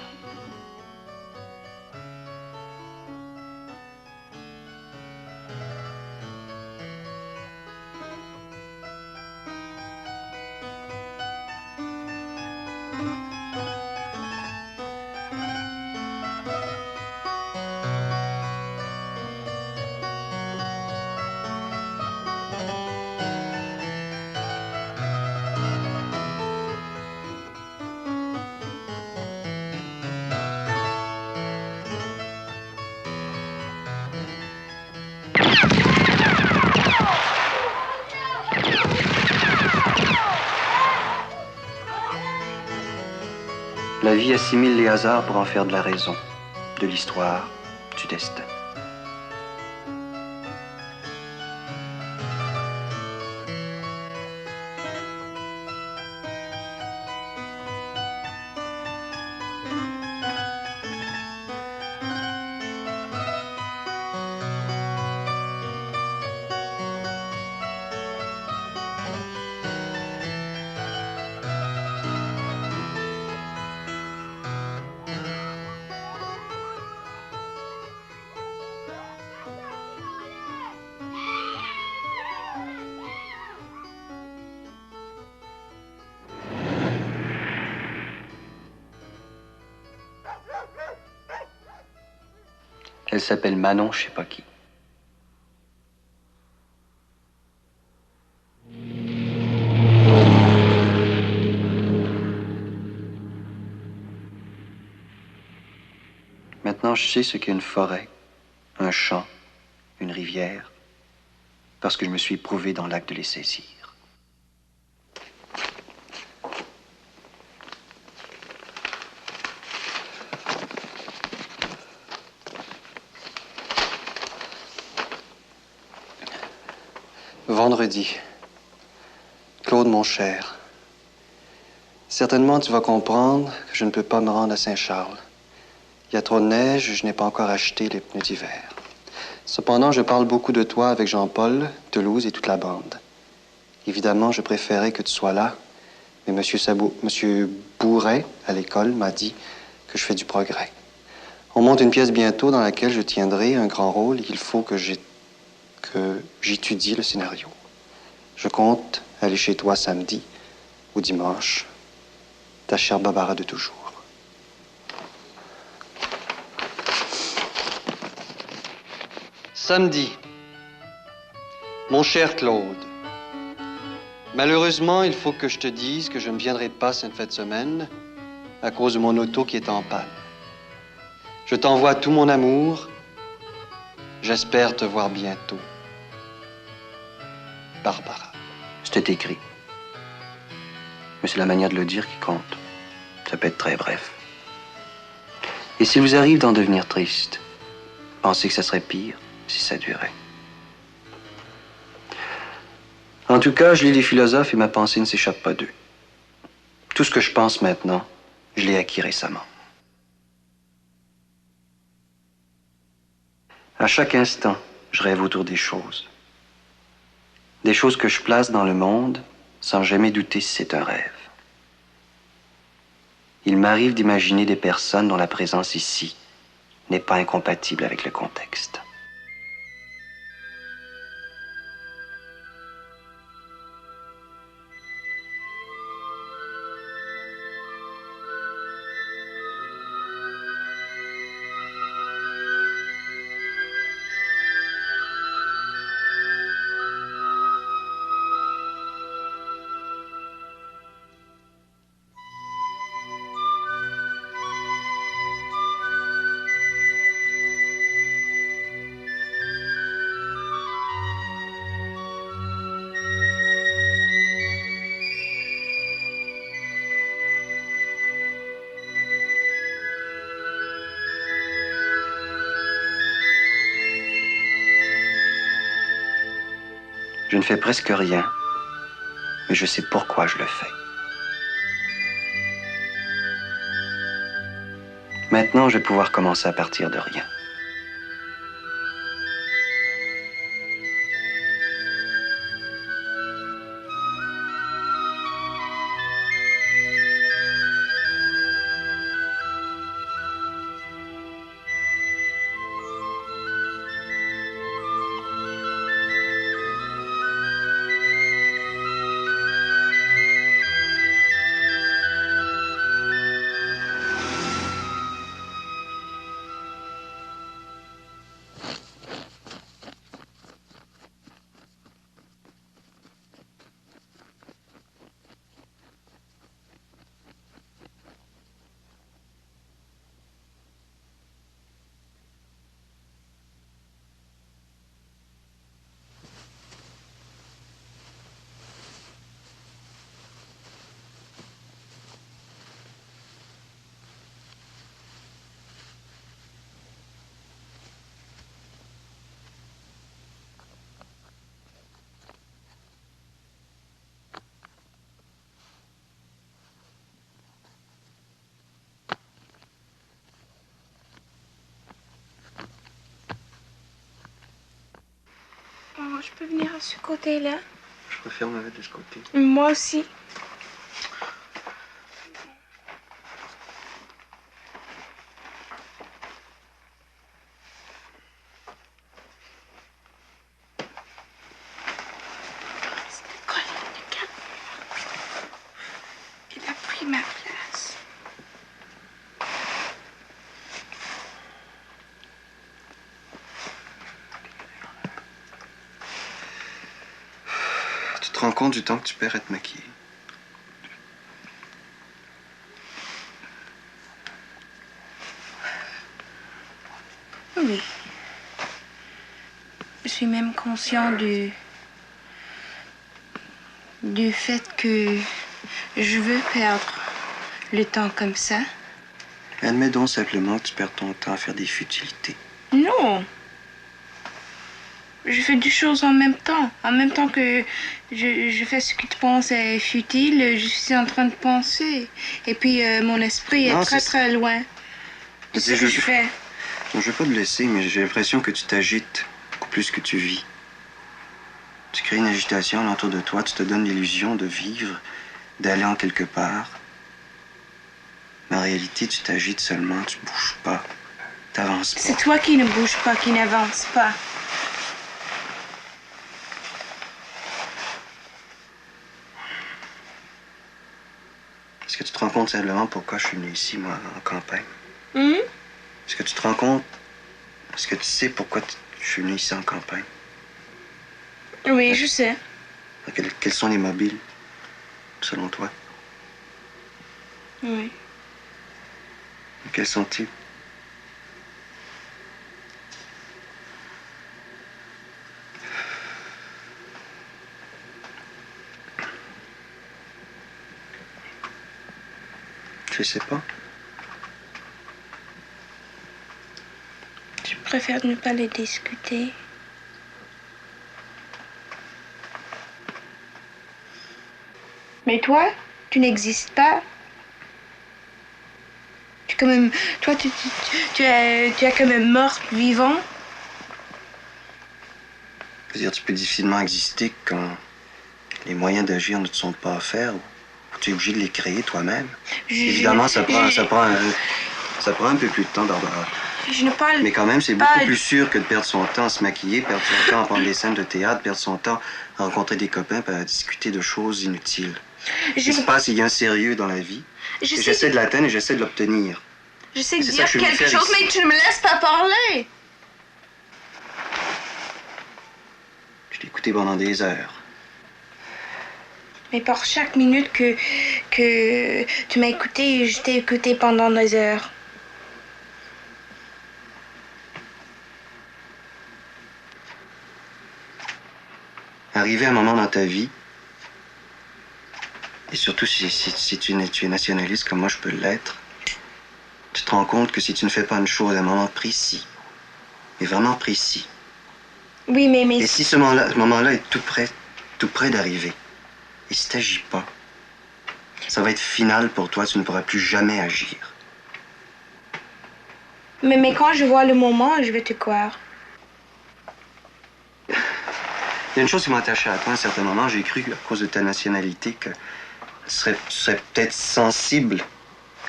vie assimile les hasards pour en faire de la raison, de l'histoire, du destin. Elle s'appelle Manon, je sais pas qui. Maintenant, je sais ce qu'est une forêt, un champ, une rivière, parce que je me suis éprouvé dans l'acte de les saisir. Vendredi. Claude, mon cher, certainement tu vas comprendre que je ne peux pas me rendre à Saint-Charles. Il y a trop de neige et je n'ai pas encore acheté les pneus d'hiver. Cependant, je parle beaucoup de toi avec Jean-Paul, Toulouse et toute la bande. Évidemment, je préférais que tu sois là, mais Monsieur Bourret, à l'école, m'a dit que je fais du progrès. On monte une pièce bientôt dans laquelle je tiendrai un grand rôle et il faut que j'étudie le scénario. Je compte aller chez toi samedi ou dimanche. Ta chère Barbara de toujours. Samedi. Mon cher Claude, malheureusement, il faut que je te dise que je ne viendrai pas cette fin de semaine à cause de mon auto qui est en panne. Je t'envoie tout mon amour. J'espère te voir bientôt. Barbara. C'était écrit. Mais c'est la manière de le dire qui compte. Ça peut être très bref. Et s'il vous arrive d'en devenir triste, pensez que ça serait pire si ça durait. En tout cas, je lis les philosophes et ma pensée ne s'échappe pas d'eux. Tout ce que je pense maintenant, je l'ai acquis récemment. À chaque instant, je rêve autour des choses. Des choses que je place dans le monde sans jamais douter si c'est un rêve. Il m'arrive d'imaginer des personnes dont la présence ici n'est pas incompatible avec le contexte. Je ne fais presque rien, mais je sais pourquoi je le fais. Maintenant, je vais pouvoir commencer à partir de rien. Oh, je peux venir à ce côté-là? Je préfère me mettre de ce côté. Moi aussi. Il a pris ma place. Tu te rends compte du temps que tu perds à te maquiller? Oui. Je suis même conscient du fait que je veux perdre le temps comme ça. Admets donc simplement que tu perds ton temps à faire des futilités. Non. Je fais deux choses en même temps. En même temps que je fais ce que tu penses est futile, je suis en train de penser. Et puis mon esprit est très très loin de ce que je fais. Je veux pas te blesser, mais j'ai l'impression que tu t'agites beaucoup plus que tu vis. Tu crées une agitation autour de toi, tu te donnes l'illusion de vivre, d'aller en quelque part. Mais en réalité, tu t'agites seulement, tu bouges pas, t'avances pas. C'est toi qui ne bouge pas, qui n'avance pas. Est-ce que tu te rends compte simplement pourquoi je suis venu ici, moi, en campagne? Est-ce que tu te rends compte? Est-ce que tu sais pourquoi je suis venu ici en campagne? Oui, je sais. Quels sont les mobiles, selon toi? Oui. Quels sont-ils? Je sais pas. Je préfère ne pas les discuter. Mais toi, tu n'existes pas. Tu es quand même... Toi, tu es quand même mort, vivant. Je veux dire, tu peux difficilement exister quand les moyens d'agir ne te sont pas offerts ou tu es obligé de les créer toi-même. Évidemment, ça prend un peu plus de temps, Barbara. Je ne parle Mais quand même, c'est beaucoup plus sûr que de perdre son temps à se maquiller, perdre son temps à prendre des scènes de théâtre, perdre son temps à rencontrer des copains et à discuter de choses inutiles. Il y a un sérieux dans la vie. J'essaie de l'atteindre et j'essaie de l'obtenir. Je sais dire quelque chose, mais tu ne me laisses pas parler. Je t'ai écouté pendant des heures. Mais par chaque minute que tu m'as écouté, je t'ai écouté pendant des heures. Arriver à un moment dans ta vie, et surtout si tu es nationaliste comme moi je peux l'être, tu te rends compte que si tu ne fais pas une chose à un moment précis, et vraiment précis, oui, mais... Et si ce moment-là est tout près d'arriver, et si tu n'agis pas, ça va être final pour toi, tu ne pourras plus jamais agir. Mais quand je vois le moment, je vais te croire. Il y a une chose qui m'a attaché à toi à un certain moment, j'ai cru, à cause de ta nationalité, que tu serais peut-être sensible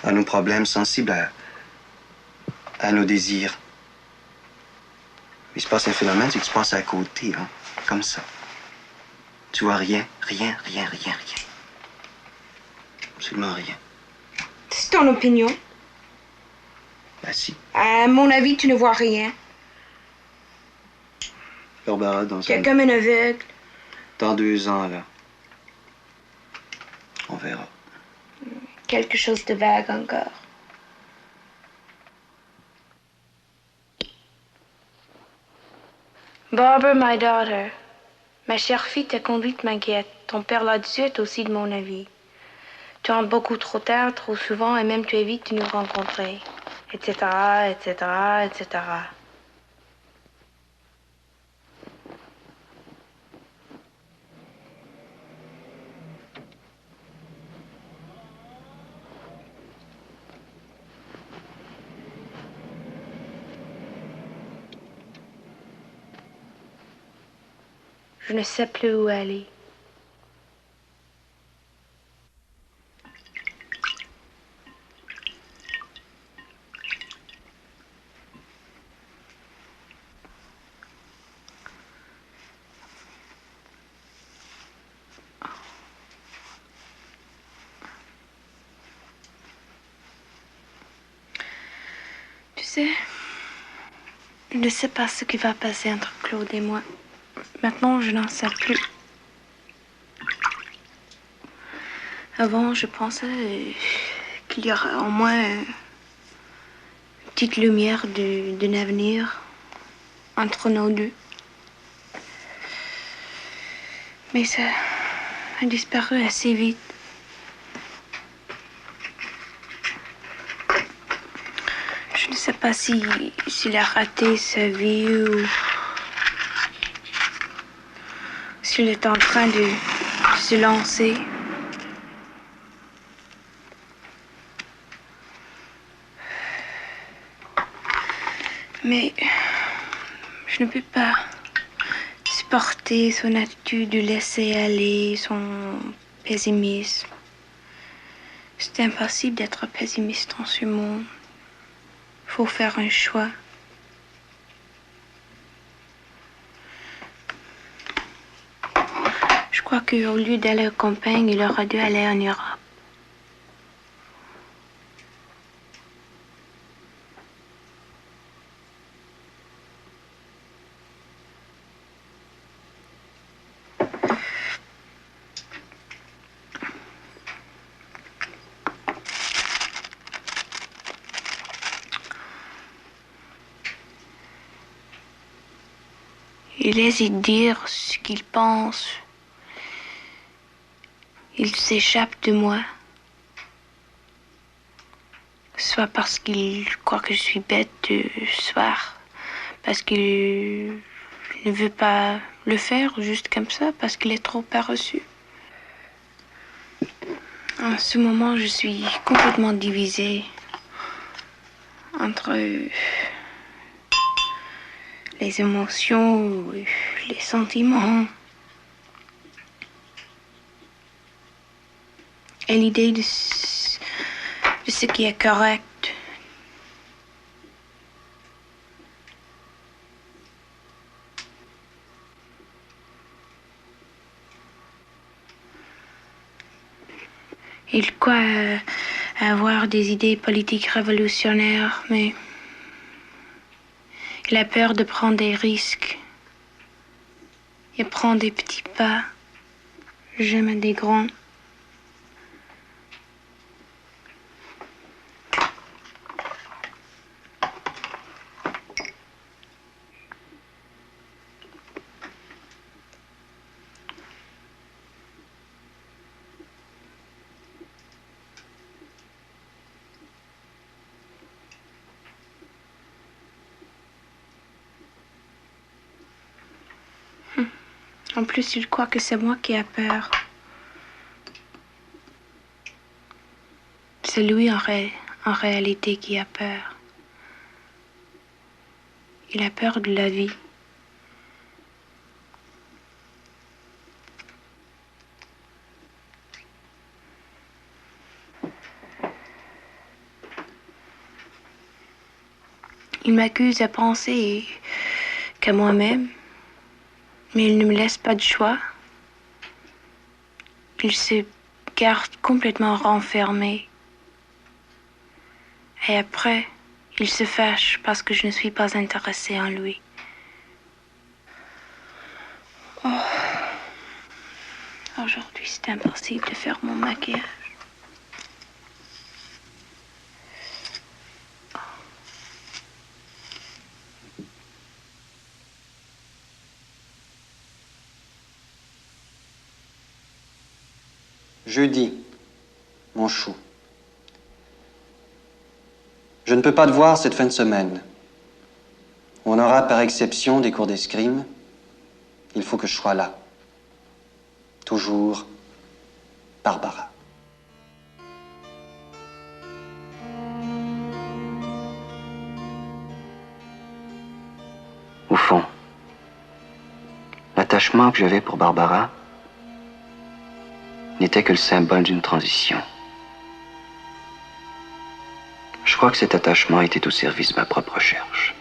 à nos problèmes, sensible à nos désirs. Il se passe un phénomène, c'est que tu passes à côté, hein, comme ça. Tu vois rien. Absolument rien. C'est ton opinion. Ben si. À mon avis, tu ne vois rien. Barbara, tu es comme un aveugle. Dans 2 ans, là. On verra. Quelque chose de vague encore. Barbara, my daughter. Ma chère fille, ta conduite m'inquiète. Ton père là-dessus est aussi de mon avis. Tu entres beaucoup trop tard, trop souvent, et même tu évites de nous rencontrer. Etc., etc., etc. Je ne sais plus où aller. Tu sais, je ne sais pas ce qui va passer entre Claude et moi. Maintenant, je n'en sais plus. Avant, je pensais qu'il y aurait au moins une petite lumière d'un avenir entre nous deux. Mais ça a disparu assez vite. Je ne sais pas s'il a raté sa vie ou s'il est en train de se lancer. Mais je ne peux pas supporter son attitude de laisser aller, son pessimisme. C'est impossible d'être pessimiste dans ce monde. Il faut faire un choix. Je crois qu'au lieu d'aller aux campagnes, il aurait dû aller en Europe. Il hésite de dire ce qu'il pense. Il s'échappe de moi. Soit parce qu'il croit que je suis bête, soit parce qu'il ne veut pas le faire juste comme ça, parce qu'il est trop paresseux. En ce moment, je suis complètement divisée entre les émotions, les sentiments et l'idée de ce qui est correct. Il croit avoir des idées politiques révolutionnaires, mais il a peur de prendre des risques. Il prend des petits pas, jamais des grands. En plus, il croit que c'est moi qui ai peur. C'est lui en réalité qui a peur. Il a peur de la vie. Il m'accuse à penser qu'à moi-même. Mais il ne me laisse pas de choix. Il se garde complètement renfermé. Et après, il se fâche parce que je ne suis pas intéressée en lui. Oh. Aujourd'hui, c'est impossible de faire mon maquillage. Jeudi, mon chou. Je ne peux pas te voir cette fin de semaine. On aura par exception des cours d'escrime. Il faut que je sois là. Toujours, Barbara. Au fond, l'attachement L'attachement que j'avais pour Barbara n'était que le symbole d'une transition. Je crois que cet attachement était au service de ma propre recherche.